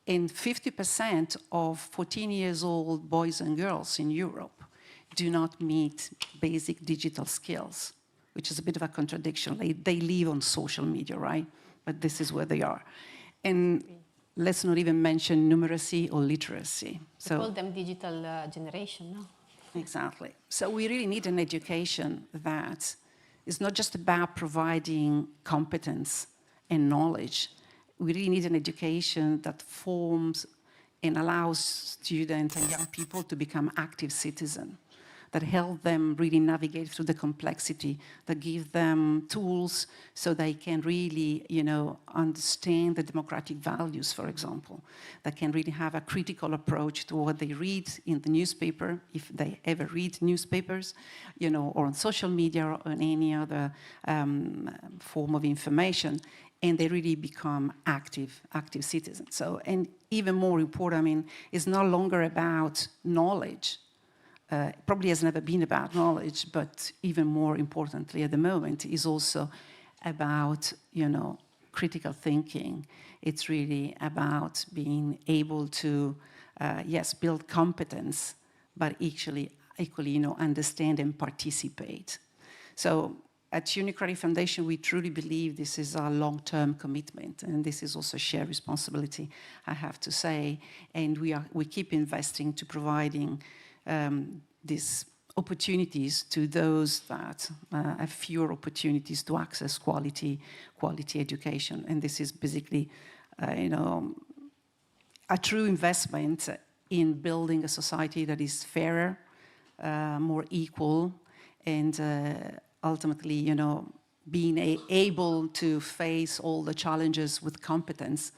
And 50% of 14-year-old boys and girls in Europe do not meet basic digital skills, which is a bit of a contradiction. They live on social media, right? But this is where they are. And let's not even mention numeracy or literacy. We call them digital generation, no? Exactly. So we really need an education that is not just about providing competence and knowledge. We really need an education that forms and allows students and young people to become active citizens, that help them really navigate through the complexity, that give them tools so they can really, understand the democratic values, for example, that can really have a critical approach to what they read in the newspaper, if they ever read newspapers, or on social media or on any other form of information, and they really become active citizens. So, and even more important, it's no longer about knowledge. Probably has never been about knowledge, but even more importantly at the moment is also about, critical thinking. It's really about being able to, yes, build competence, but equally, understand and participate. So at Unicredit Foundation, we truly believe this is our long-term commitment, and this is also shared responsibility, I have to say. And we keep investing to providing these opportunities to those that have fewer opportunities to access quality education. And this is basically, a true investment in building a society that is fairer, more equal, and ultimately, being able to face all the challenges with competence,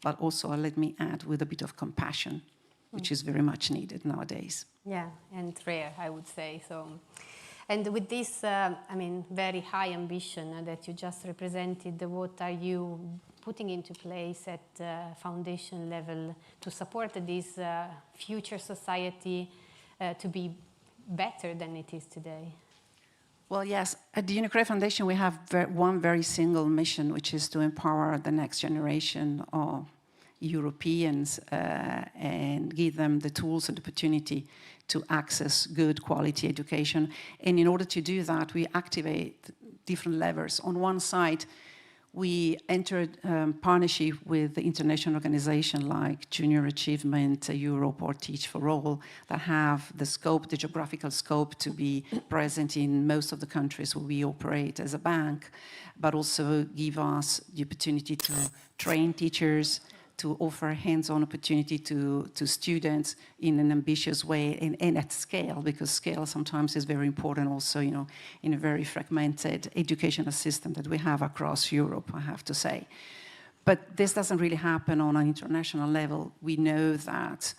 but also, let me add, with a bit of compassion, which is very much needed nowadays. Yeah, and rare, I would say. So, and with this, very high ambition that you just represented, what are you putting into place at foundation level to support this future society to be better than it is today? Well, yes, at the Unicredit Foundation, we have one very single mission, which is to empower the next generation of Europeans and give them the tools and opportunity to access good quality education. And in order to do that, we activate different levers. On one side, we entered partnership with the international organization like Junior Achievement Europe or Teach for All that have the scope, the geographical scope to be present in most of the countries where we operate as a bank, but also give us the opportunity to train teachers, to offer hands-on opportunity to students in an ambitious way and at scale, because scale sometimes is very important also, in a very fragmented educational system that we have across Europe, I have to say. But this doesn't really happen on an international level. We know that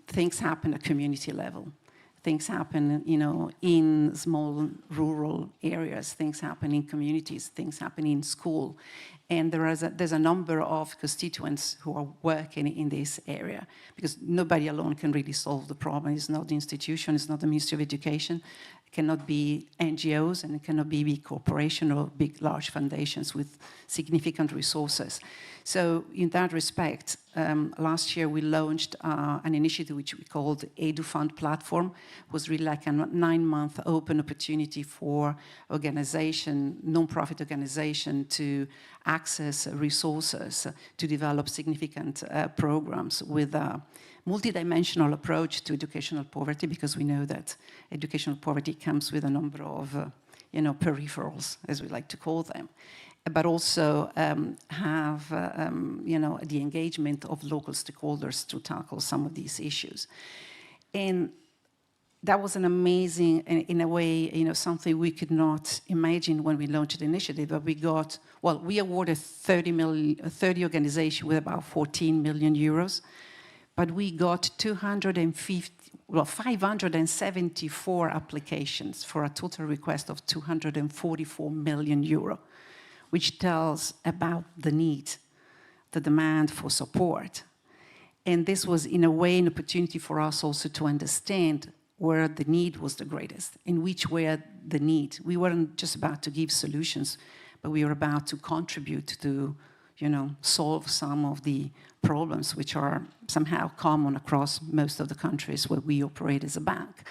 things happen at community level. Things happen, in small rural areas. Things happen in communities. Things happen in school. And there's a number of constituents who are working in this area, because nobody alone can really solve the problem. It's not the institution, it's not the Ministry of Education. It cannot be NGOs, and it cannot be big corporations or big, large foundations with significant resources. So in that respect, last year we launched an initiative which we called EduFund Platform. It was really like a 9-month open opportunity for non-profit organization to access resources to develop significant programs with multidimensional approach to educational poverty, because we know that educational poverty comes with a number of peripherals, as we like to call them, but also have the engagement of local stakeholders to tackle some of these issues. And that was an amazing, in a way, something we could not imagine when we launched the initiative. But we awarded 30 organizations with about 14 million euros, but we got 574 applications for a total request of 244 million euro, which tells about the need, the demand for support. And this was, in a way, an opportunity for us also to understand where the need was the greatest, in which were the need. We weren't just about to give solutions, but we were about to contribute to, solve some of the problems which are somehow common across most of the countries where we operate as a bank.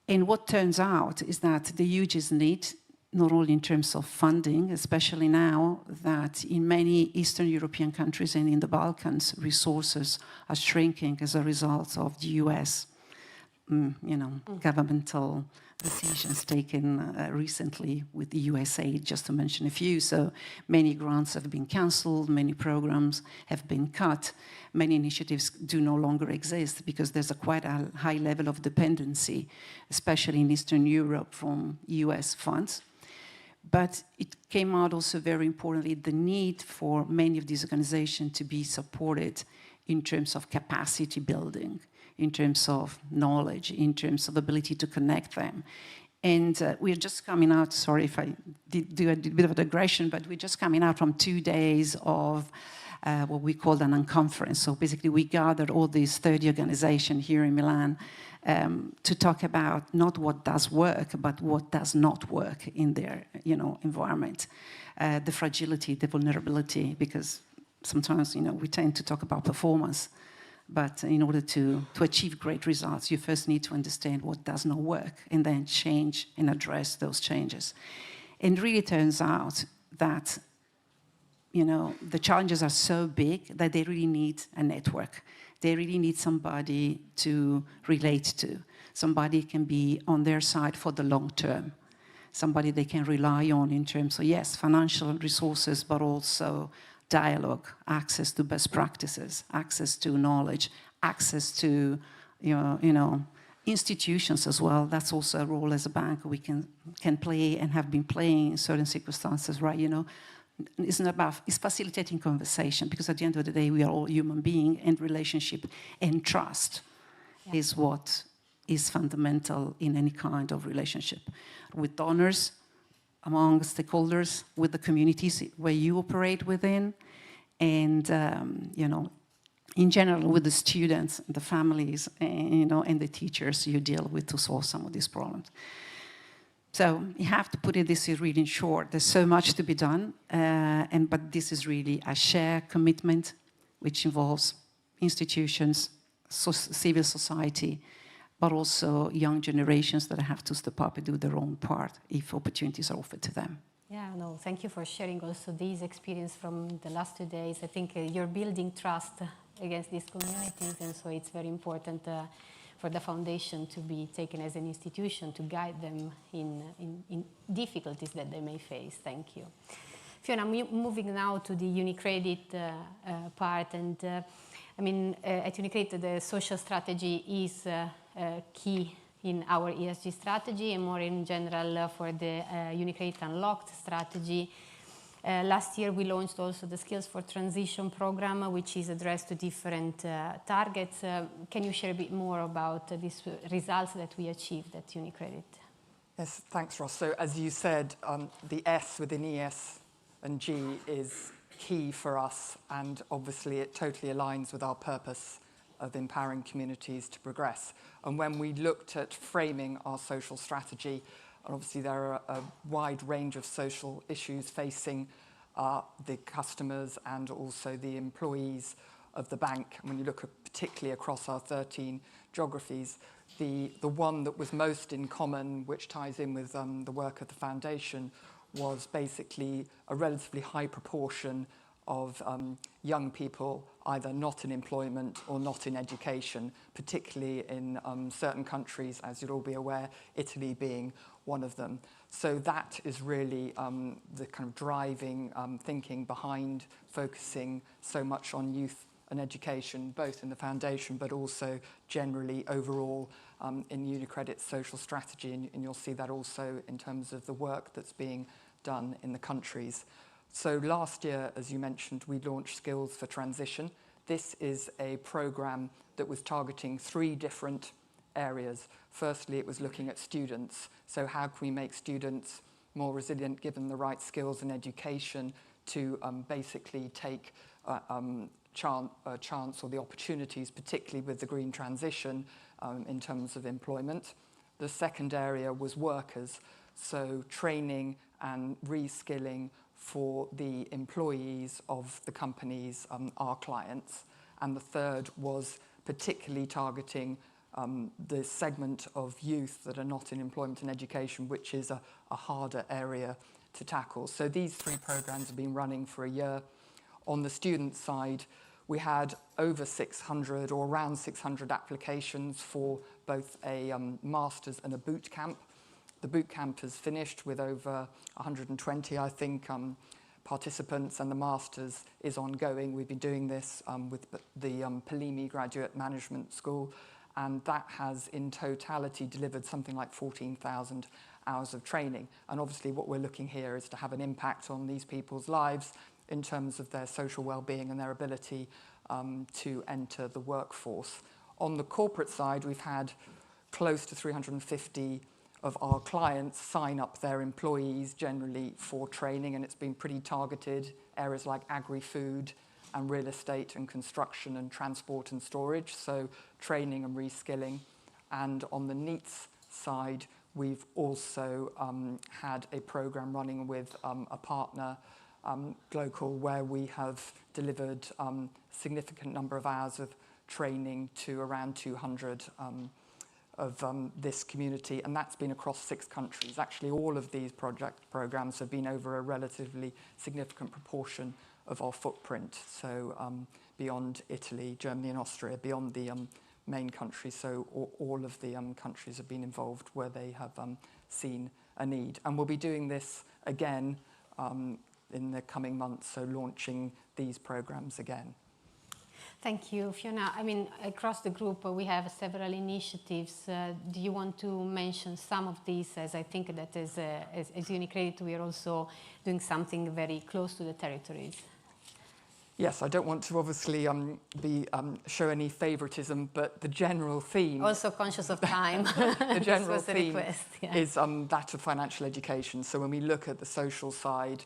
And what turns out is that the huge need, not only in terms of funding, especially now that in many Eastern European countries and in the Balkans, resources are shrinking as a result of the US governmental decisions taken recently with the USAID, just to mention a few. So many grants have been cancelled, many programs have been cut, many initiatives do no longer exist because there's quite a high level of dependency, especially in Eastern Europe, from US funds. But it came out also very importantly the need for many of these organizations to be supported in terms of capacity building, in terms of knowledge, in terms of ability to connect them. And we're just coming out, sorry if I did do a bit of a digression, but we're just coming out from 2 days of what we called an unconference. So basically we gathered all these 30 organizations here in Milan to talk about not what does work, but what does not work in their environment. The fragility, the vulnerability, because sometimes we tend to talk about performance, but in order to achieve great results, you first need to understand what does not work and then change and address those changes. And it really turns out that the challenges are so big that they really need a network. They really need somebody to relate to. Somebody can be on their side for the long term. Somebody they can rely on in terms of, yes, financial resources, but also dialogue, access to best practices, access to knowledge, access to institutions as well. That's also a role as a bank we can play and have been playing in certain circumstances, right? It's facilitating conversation, because at the end of the day, we are all human beings, and relationship and trust is what is fundamental in any kind of relationship with donors, among stakeholders, with the communities where you operate within, and in general with the students, the families, and the teachers you deal with to solve some of these problems. So you have to put this really in short. There's so much to be done, but this is really a shared commitment, which involves institutions, civil society, but also young generations that have to step up and do their own part if opportunities are offered to them. Yeah, no, thank you for sharing also this experience from the last 2 days. I think you're building trust against these communities, and so it's very important for the foundation to be taken as an institution to guide them in difficulties that they may face. Thank you. Fiona, moving now to the UniCredit part, and at UniCredit the social strategy is key in our ESG strategy, and more in general for the UniCredit Unlocked strategy. Last year we launched also the Skills for Transition program, which is addressed to different targets. Can you share a bit more about these results that we achieved at UniCredit? Yes, thanks, Ross. So as you said, the S within ES and G is key for us, and obviously it totally aligns with our purpose of empowering communities to progress. And when we looked at framing our social strategy, obviously there are a wide range of social issues facing the customers and also the employees of the bank. And when you look at particularly across our 13 geographies, the one that was most in common, which ties in with the work of the foundation, was basically a relatively high proportion of young people either not in employment or not in education, particularly in certain countries, as you'll all be aware, Italy being one of them. So that is really the kind of driving thinking behind focusing so much on youth and education, both in the foundation but also generally overall in UniCredit's social strategy, and you'll see that also in terms of the work that's being done in the countries. So last year, as you mentioned, we launched Skills for Transition. This is a program that was targeting 3 different areas. Firstly, it was looking at students. So how can we make students more resilient, given the right skills and education to basically take chance or the opportunities, particularly with the green transition in terms of employment. The second area was workers, so training and reskilling for the employees of the companies, our clients. And the third was particularly targeting the segment of youth that are not in employment and education, which is a harder area to tackle. So these 3 programs have been running for a year. On the student side, we had over 600 or around 600 applications for both a master's and a boot camp. The boot camp is finished with over 120, I think, participants, and the master's is ongoing. We've been doing this with the Polimi Graduate Management School, and that has in totality delivered something like 14,000 hours of training. And obviously what we're looking here is to have an impact on these people's lives in terms of their social well-being and their ability to enter the workforce. On the corporate side, we've had close to 350 of our clients sign up their employees generally for training, and it's been pretty targeted, areas like agri-food and real estate and construction and transport and storage, so training and reskilling. And on the NEETs side, we've also had a program running with a partner, Global, where we have delivered a significant number of hours of training to around 200 of this community, and that's been across 6 countries. Actually, all of these programs have been over a relatively significant proportion of our footprint, so beyond Italy, Germany and Austria, beyond the main countries, so all of the countries have been involved where they have seen a need. And we'll be doing this again in the coming months, so launching these programs again. Thank you, Fiona. I mean, across the group, we have several initiatives. Do you want to mention some of these? As I think that as UniCredit, we are also doing something very close to the territories. Yes, I don't want to obviously show any favoritism, but the general theme... Also conscious of time. The general theme is that of financial education. So when we look at the social side,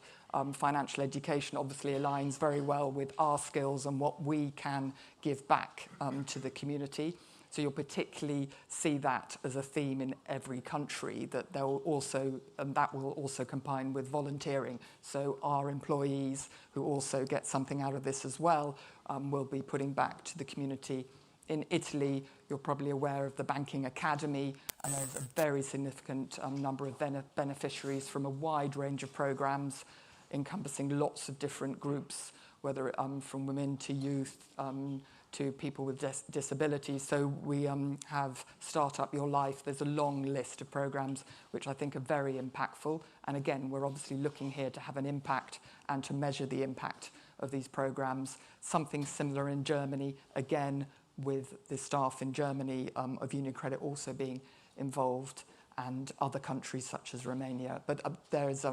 financial education obviously aligns very well with our skills and what we can give back to the community. So you'll particularly see that as a theme in every country, that that will also combine with volunteering. So our employees, who also get something out of this as well, will be putting back to the community. In Italy, you're probably aware of the Banking Academy, and there's a very significant number of beneficiaries from a wide range of programs encompassing lots of different groups, whether from women to youth, to people with disabilities. So we have Start Up Your Life. There's a long list of programs which I think are very impactful. And again, we're obviously looking here to have an impact and to measure the impact of these programs. Something similar in Germany, again, with the staff in Germany of UniCredit also being involved, and other countries such as Romania. But there's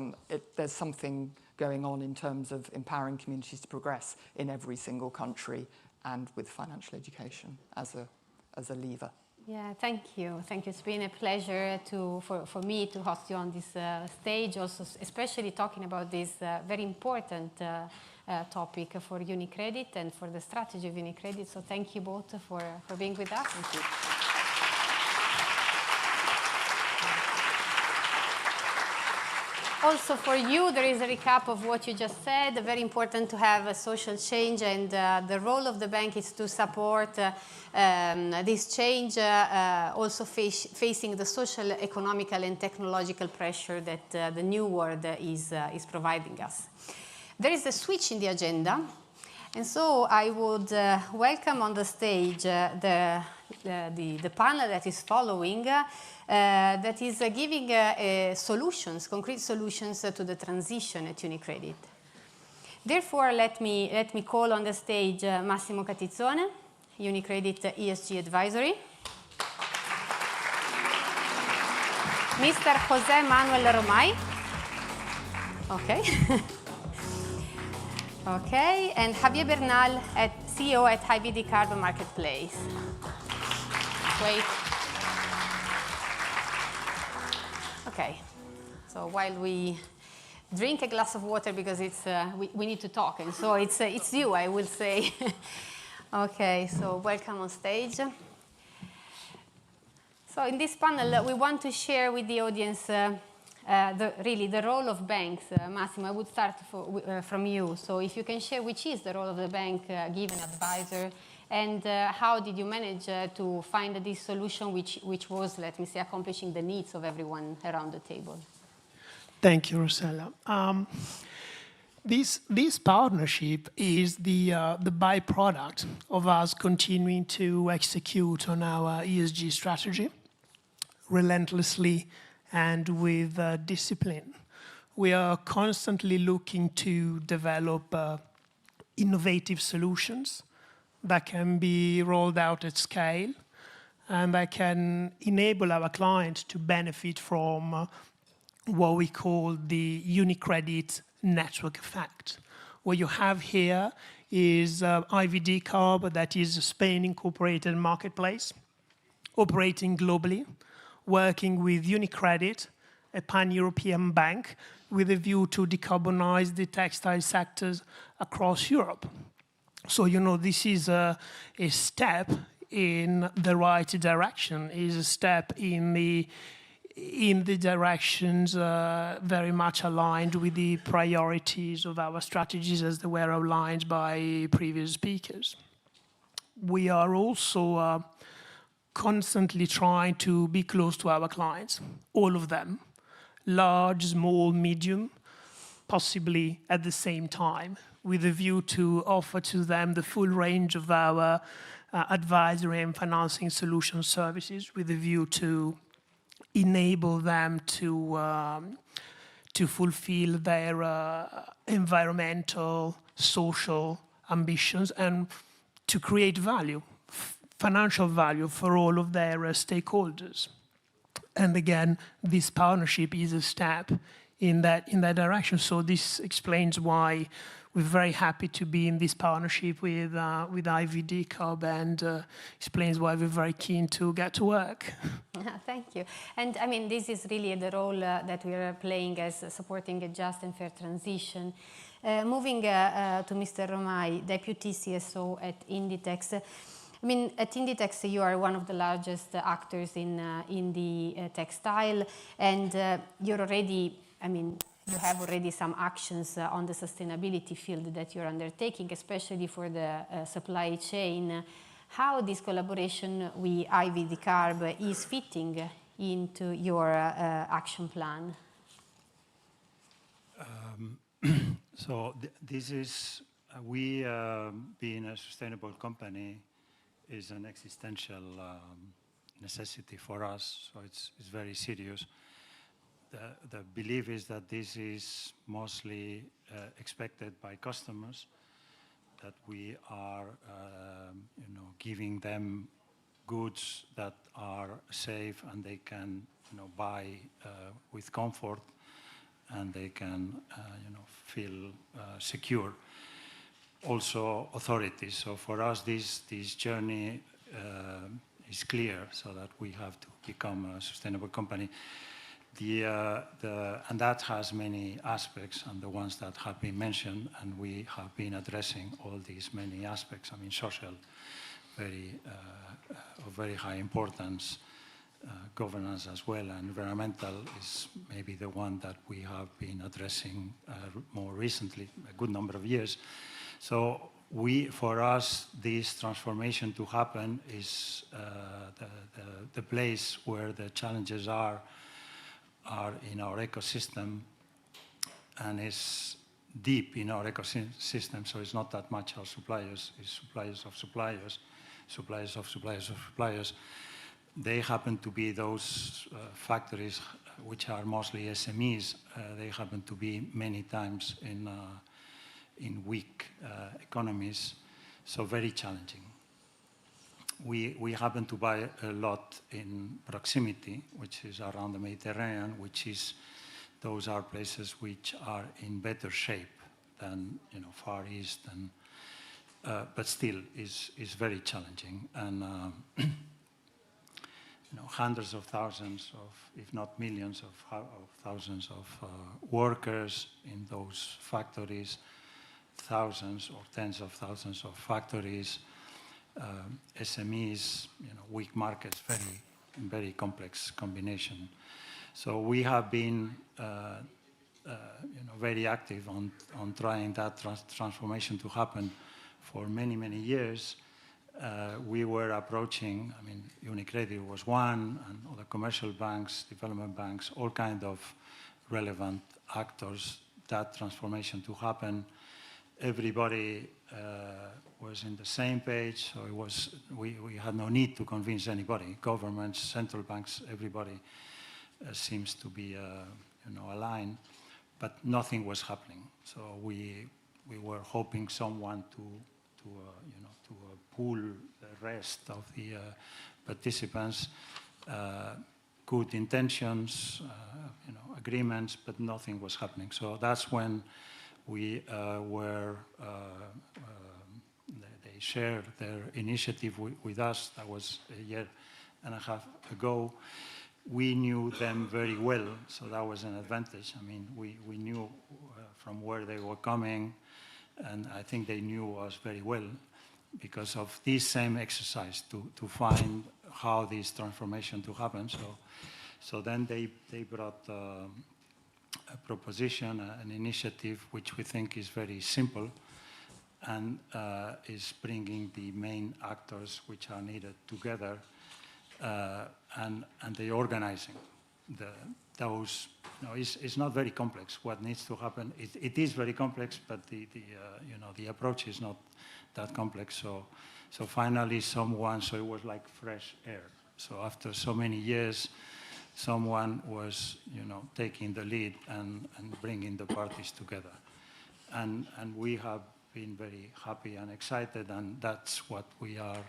something going on in terms of empowering communities to progress in every single country, and with financial education as a lever. Yeah, thank you. Thank you. It's been a pleasure for me to host you on this stage, also especially talking about this very important topic for UniCredit and for the strategy of UniCredit. So thank you both for being with us. Thank you. Also for you, there is a recap of what you just said. Very important to have a social change, and the role of the bank is to support this change, also facing the social, economical and technological pressure that the new world is providing us. There is a switch in the agenda, and so I would welcome on the stage the panel that is following, that is giving solutions, concrete solutions to the transition at UniCredit. Therefore, let me call on the stage Massimo Catizzone, UniCredit ESG Advisory, Mr. José Manuel Romay, okay, okay, and Javier Bernal, CEO at IVD Carbon Marketplace. Wait. Okay, so while we drink a glass of water, because it's we need to talk, and so it's you, I will say. Okay, so welcome on stage. So in this panel, we want to share with the audience really the role of banks. Massimo, I would start from you. So if you can share which is the role of the bank, given advisor, and how did you manage to find this solution which was, let me say, accomplishing the needs of everyone around the table? Thank you, Rossella. This partnership is the byproduct of us continuing to execute on our ESG strategy relentlessly and with discipline. We are constantly looking to develop innovative solutions that can be rolled out at scale and that can enable our clients to benefit from what we call the UniCredit network effect. What you have here is IVD Carb, that is a Spain-incorporated marketplace, operating globally, working with UniCredit, a pan-European bank, with a view to decarbonize the textile sectors across Europe. So, you know, this is a step in the right direction, is a step in the directions very much aligned with the priorities of our strategies as they were outlined by previous speakers. We are also constantly trying to be close to our clients, all of them, large, small, medium, possibly at the same time, with a view to offer to them the full range of our advisory and financing solution services, with a view to enable them to fulfill their environmental, social ambitions and to create value, financial value for all of their stakeholders. And again, this partnership is a step in that direction. So this explains why we're very happy to be in this partnership with IVD Carb, and explains why we're very keen to get to work. Thank you. And I mean, this is really the role that we are playing as supporting a just and fair transition. Moving to Mr. Romay, Deputy CSO at Inditex. I mean, at Inditex, you are one of the largest actors in the textile, and you're already, I mean, you have already some actions on the sustainability field that you're undertaking, especially for the supply chain. How this collaboration with IVD Carb is fitting into your action plan? This is, being a sustainable company is an existential necessity for us, so it's very serious. The belief is that this is mostly expected by customers, that we are giving them goods that are safe and they can buy with comfort, and they can feel secure. Also authorities. So for us, this journey is clear, so that we have to become a sustainable company. And that has many aspects, and the ones that have been mentioned, and we have been addressing all these many aspects. I mean, social, of very high importance, governance as well, and environmental is maybe the one that we have been addressing more recently, a good number of years. So for us, this transformation to happen is the place where the challenges are in our ecosystem, and is deep in our ecosystem, so it's not that much our suppliers, it's suppliers of suppliers, suppliers of suppliers of suppliers. They happen to be those factories which are mostly SMEs. They happen to be many times in weak economies, so very challenging. We happen to buy a lot in proximity, which is around the Mediterranean, those are places which are in better shape than Far East, and but still is very challenging. And hundreds of thousands of, if not millions of thousands of workers in those factories, thousands or tens of thousands of factories, SMEs, weak markets, very complex combination. So we have been very active on trying that transformation to happen for many, many years. We were approaching, UniCredit was one, and other commercial banks, development banks, all kind of relevant actors, that transformation to happen. Everybody was in the same page, so we had no need to convince anybody. Governments, central banks, everybody seems to be aligned, but nothing was happening. So we were hoping someone to pull the rest of the participants, good intentions, agreements, but nothing was happening. So that's when we they shared their initiative with us. That was a year and a half ago. We knew them very well, so that was an advantage. We knew from where they were coming, and I think they knew us very well because of this same exercise to find how this transformation to happen. So then they brought a proposition, an initiative, which we think is very simple and is bringing the main actors which are needed together, and the organizing those. It's not very complex what needs to happen. It is very complex, but the approach is not that complex. So finally so it was like fresh air. So after so many years, someone was taking the lead and bringing the parties together, and we have been very happy and excited, and that's what we are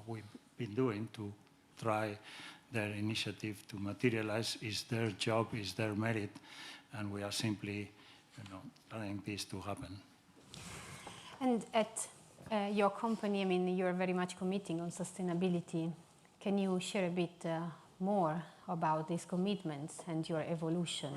we've been doing to try their initiative to materialize. Is their job, is their merit, and we are simply trying this to happen. And at your company, you're very much committing on sustainability. Can you share a bit more about these commitments and your evolution?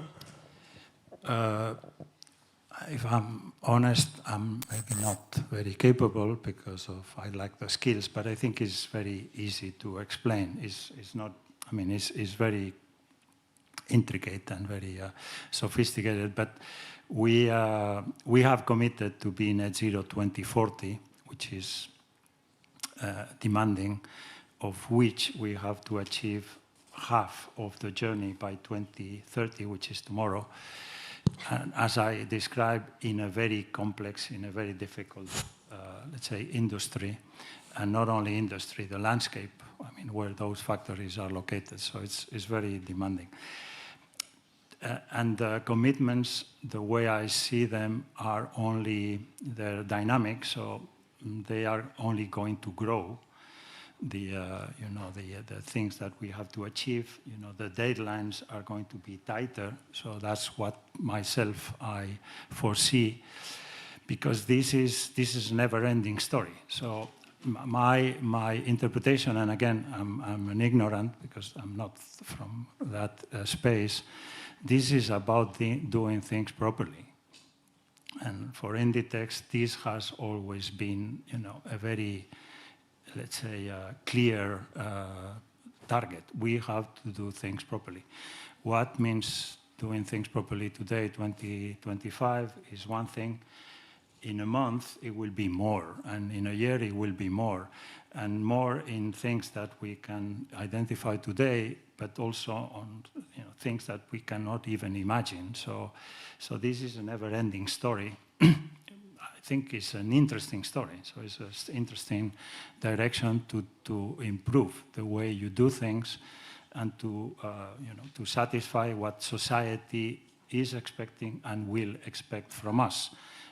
If I'm honest, I'm maybe not very capable because I lack the skills, but I think it's very easy to explain. It's not, it's very intricate and very sophisticated, but we have committed to be net zero 2040, which is demanding, of which we have to achieve half of the journey by 2030, which is tomorrow. And as I described, in a very complex, in a very difficult, let's say, industry, and not only industry, the landscape, where those factories are located. So it's very demanding. And the commitments, the way I see them, are only they're dynamic, so they are only going to grow. The things that we have to achieve, the deadlines are going to be tighter. So that's what myself I foresee, because this is never-ending story. So my interpretation, and again, I'm an ignorant because I'm not from that space. This is about doing things properly. And for Inditex, this has always been, a very, let's say, clear target. We have to do things properly. What means doing things properly today, 2025, is one thing. In a month, it will be more, and in a year, it will be more, and more in things that we can identify today, but also on things that we cannot even imagine. So this is a never-ending story. I think it's an interesting story. So it's an interesting direction to improve the way you do things and to to satisfy what society is expecting and will expect from us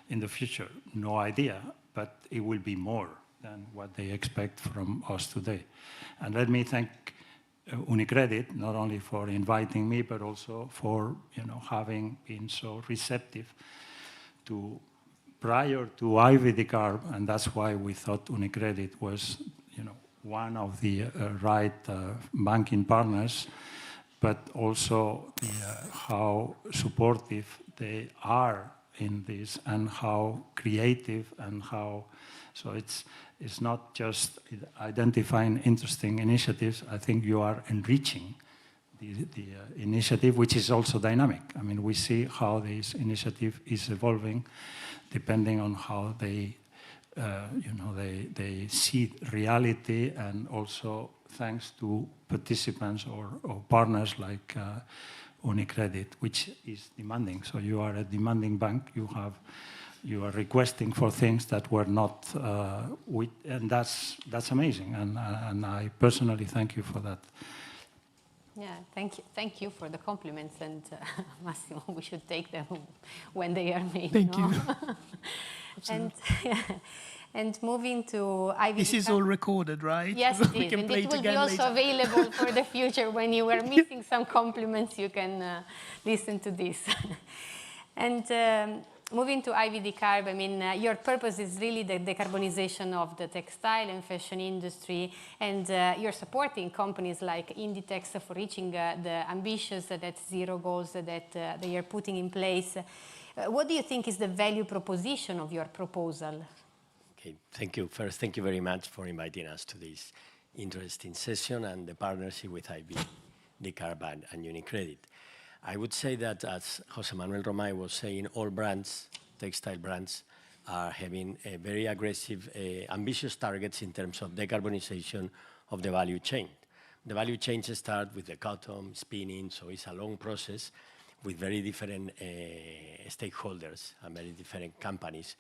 in the future. No idea, but it will be more than what they expect from us today. And let me thank UniCredit, not only for inviting me, but also for having been so receptive to, prior to IVD-Carb, and that's why we thought UniCredit was one of the right banking partners, but also how supportive they are in this and how creative and how, so it's not just identifying interesting initiatives. I think you are enriching the initiative, which is also dynamic. I mean, we see how this initiative is evolving depending on how they they see reality, and also thanks to participants or partners like UniCredit, which is demanding. So you are a demanding bank. You are requesting for things that were not, and that's amazing. And I personally thank you for that. Yeah, thank you for the compliments, and Massimo, we should take them when they are made. Thank you. And moving to IVD. This is all recorded, right? Yes, it is. And it will be also available for the future. When you were missing some compliments, you can listen to this. And moving to IVD-Carb, I mean, your purpose is really the decarbonization of the textile and fashion industry, and you're supporting companies like Inditex for reaching the ambitious net zero goals that they are putting in place. What do you think is the value proposition of your proposal? Okay, thank you. First, thank you very much for inviting us to this interesting session and the partnership with IVD-Carb and UniCredit. I would say that, as Jose Manuel Romay was saying, all brands, textile brands, are having a very aggressive, ambitious targets in terms of decarbonization of the value chain. The value chains start with the cotton, spinning, so it's a long process with very different stakeholders and very different companies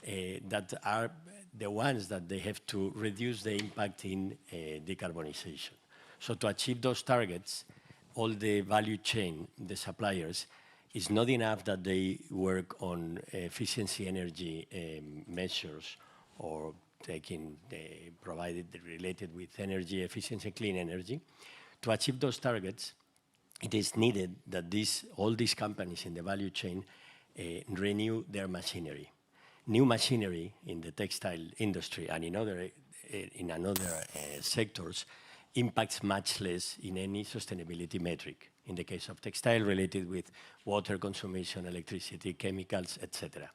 that are the ones that they have to reduce the impact in decarbonization. So to achieve those targets, all the value chain, the suppliers, it's not enough that they work on efficiency energy measures or taking provided related with energy efficiency, clean energy. To achieve those targets, it is needed that all these companies in the value chain renew their machinery. New machinery in the textile industry and in other sectors impacts much less in any sustainability metric. In the case of textile, related with water consumption, electricity, chemicals, etc.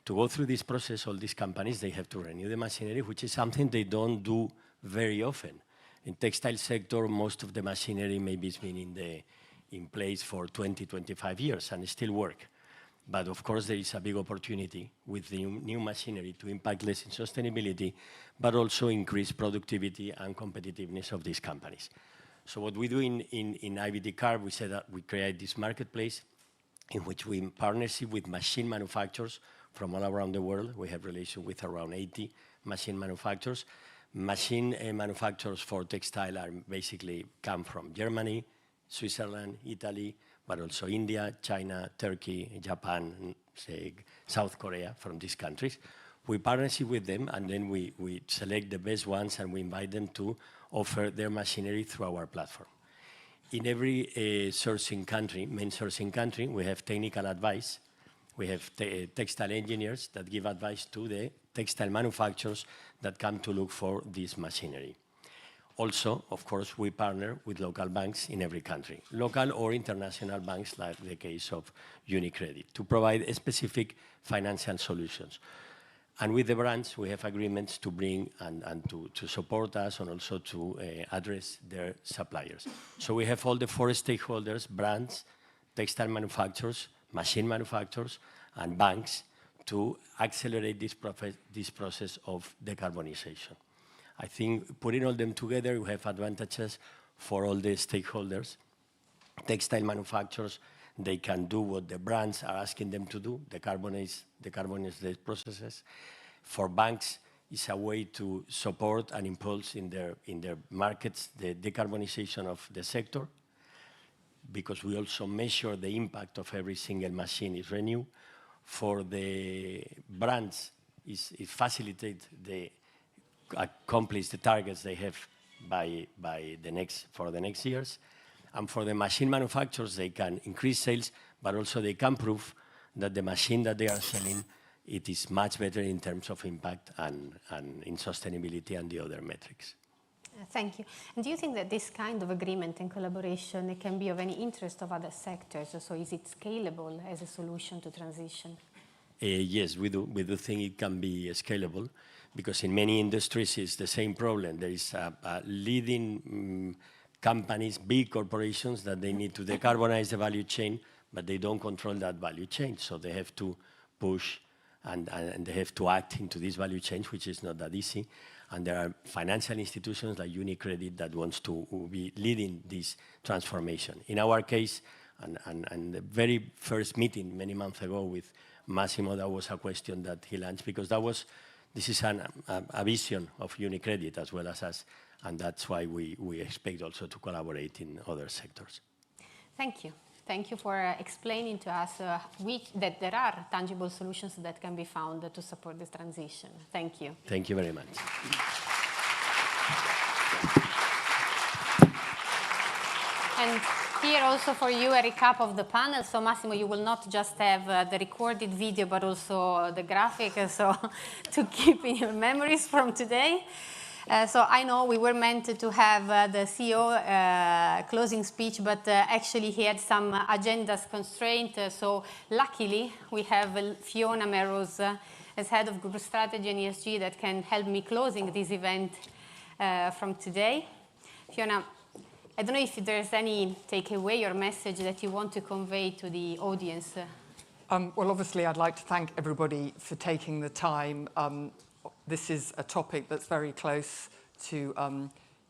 To go through this process, all these companies, they have to renew the machinery, which is something they don't do very often. In textile sector, most of the machinery maybe has been in place for 20, 25 years and still work. But of course, there is a big opportunity with the new machinery to impact less in sustainability, but also increase productivity and competitiveness of these companies. So what we do in IVD-Carb, we said that we create this marketplace in which we partnership with machine manufacturers from all around the world. We have relations with around 80 machine manufacturers. Machine manufacturers for textile are basically come from Germany, Switzerland, Italy, but also India, China, Turkey, Japan, say, South Korea, from these countries. We partnership with them, and then we select the best ones, and we invite them to offer their machinery through our platform. In every sourcing country, main sourcing country, we have technical advice. We have textile engineers that give advice to the textile manufacturers that come to look for this machinery. Also, of course, we partner with local banks in every country, local or international banks, like the case of UniCredit, to provide specific financial solutions. And with the brands, we have agreements to bring and to support us, and also to address their suppliers. So we have all the four stakeholders: brands, textile manufacturers, machine manufacturers, and banks, to accelerate this process of decarbonization. I think putting all them together, we have advantages for all the stakeholders, textile manufacturers, they can do what the brands are asking them to do, decarbonize their processes. For banks, it's a way to support and impulse in their markets the decarbonization of the sector, because we also measure the impact of every single machine is renewed. For the brands, it facilitates the accomplish the targets they have for the next years. And for the machine manufacturers, they can increase sales, but also they can prove that the machine that they are selling, it is much better in terms of impact and in sustainability and the other metrics. Thank you. And do you think that this kind of agreement and collaboration can be of any interest of other sectors? So is it scalable as a solution to transition? Yes, we do. We do think it can be scalable, because in many industries it's the same problem. There is a leading companies, big corporations, that they need to decarbonize the value chain, but they don't control that value chain. So they have to push and they have to act into this value chain, which is not that easy. And there are financial institutions like UniCredit that wants to be leading this transformation. In our case, and the very first meeting many months ago with Massimo, that was a question that he launched, because this is a vision of UniCredit as well as us, and that's why we expect also to collaborate in other sectors. Thank you. Thank you for explaining to us that there are tangible solutions that can be found to support this transition. Thank you. Thank you very much. And here also for you a recap of the panel. So Massimo, you will not just have the recorded video, but also the graphic, so to keep in your memories from today. So I know we were meant to have the CEO closing speech, but actually he had some agendas constraint. So luckily we have Fiona Melrose as head of group strategy and ESG that can help me closing this event from today. Fiona, I don't know if there's any takeaway or message that you want to convey to the audience. Well, obviously I'd like to thank everybody for taking the time. This is a topic that's very close to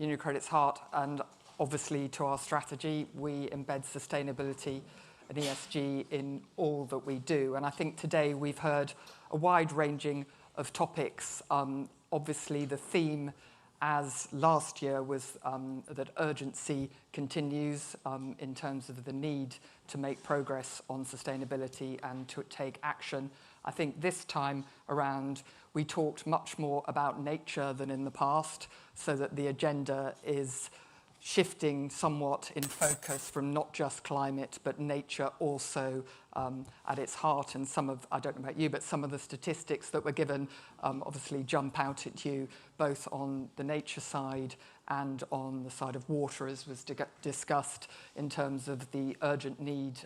UniCredit's heart, and obviously to our strategy. We embed sustainability and ESG in all that we do. And I think today we've heard a wide ranging of topics. Obviously the theme, as last year, was that urgency continues in terms of the need to make progress on sustainability and to take action. I think this time around we talked much more about nature than in the past, so that the agenda is shifting somewhat in focus from not just climate, but nature also at its heart. And I don't know about you, but some of the statistics that were given obviously jump out at you, both on the nature side and on the side of water, as was discussed, in terms of the urgent need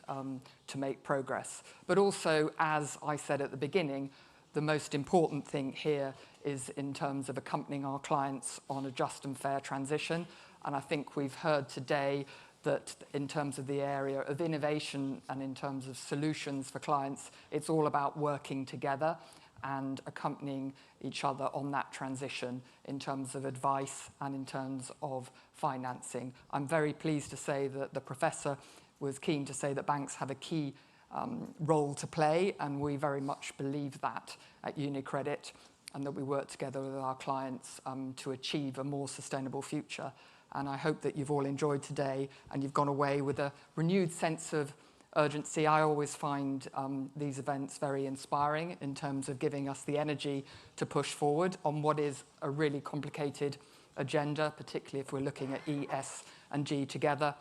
to make progress. But also, as I said at the beginning, the most important thing here is in terms of accompanying our clients on a just and fair transition. And I think we've heard today that in terms of the area of innovation and in terms of solutions for clients, it's all about working together and accompanying each other on that transition in terms of advice and in terms of financing. I'm very pleased to say that the professor was keen to say that banks have a key role to play, and we very much believe that at UniCredit, and that we work together with our clients to achieve a more sustainable future. And I hope that you've all enjoyed today and you've gone away with a renewed sense of urgency. I always find these events very inspiring in terms of giving us the energy to push forward on what is a really complicated agenda, particularly if we're looking at E, S and G together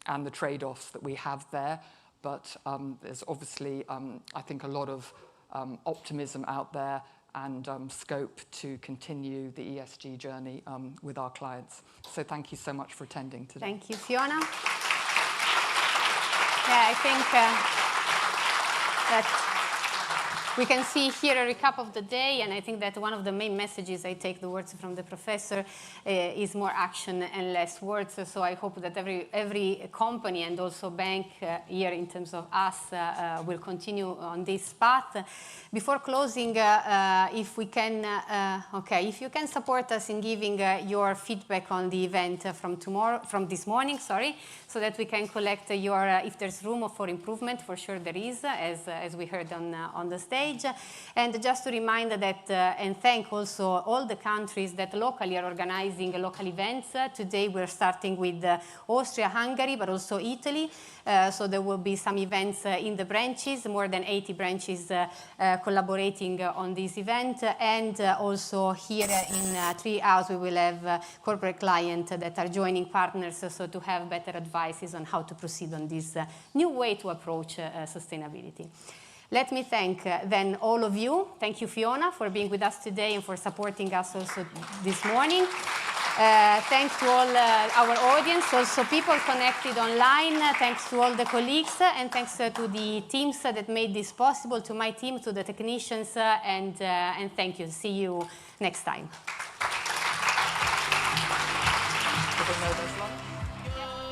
and the trade-offs that we have there. But there's obviously, I think, a lot of optimism out there and scope to continue the ESG journey with our clients. So thank you so much for attending today. Thank you, Fiona. Yeah, I think that We can see here a recap of the day, and I think that one of the main messages, I take the words from the professor, is more action and less words. So I hope that every company and also bank here in terms of us will continue on this path. Before closing, if we can, if you can support us in giving your feedback on the event from this morning, so that we can collect your, if there's room for improvement, for sure there is, as we heard on the stage. And just to remind that, and thank also all the countries that locally are organizing local events. Today we're starting with Austria, Hungary, but also Italy. So there will be some events in the branches, more than 80 branches collaborating on this event. And also here in Treehouse, we will have corporate clients that are joining partners, so to have better advices on how to proceed on this new way to approach sustainability. Let me thank then all of you. Thank you, Fiona, for being with us today and for supporting us also this morning. Thanks to all our audience, also people connected online. Thanks to all the colleagues, and thanks to the teams that made this possible, to my team, to the technicians, and thank you. See you next time.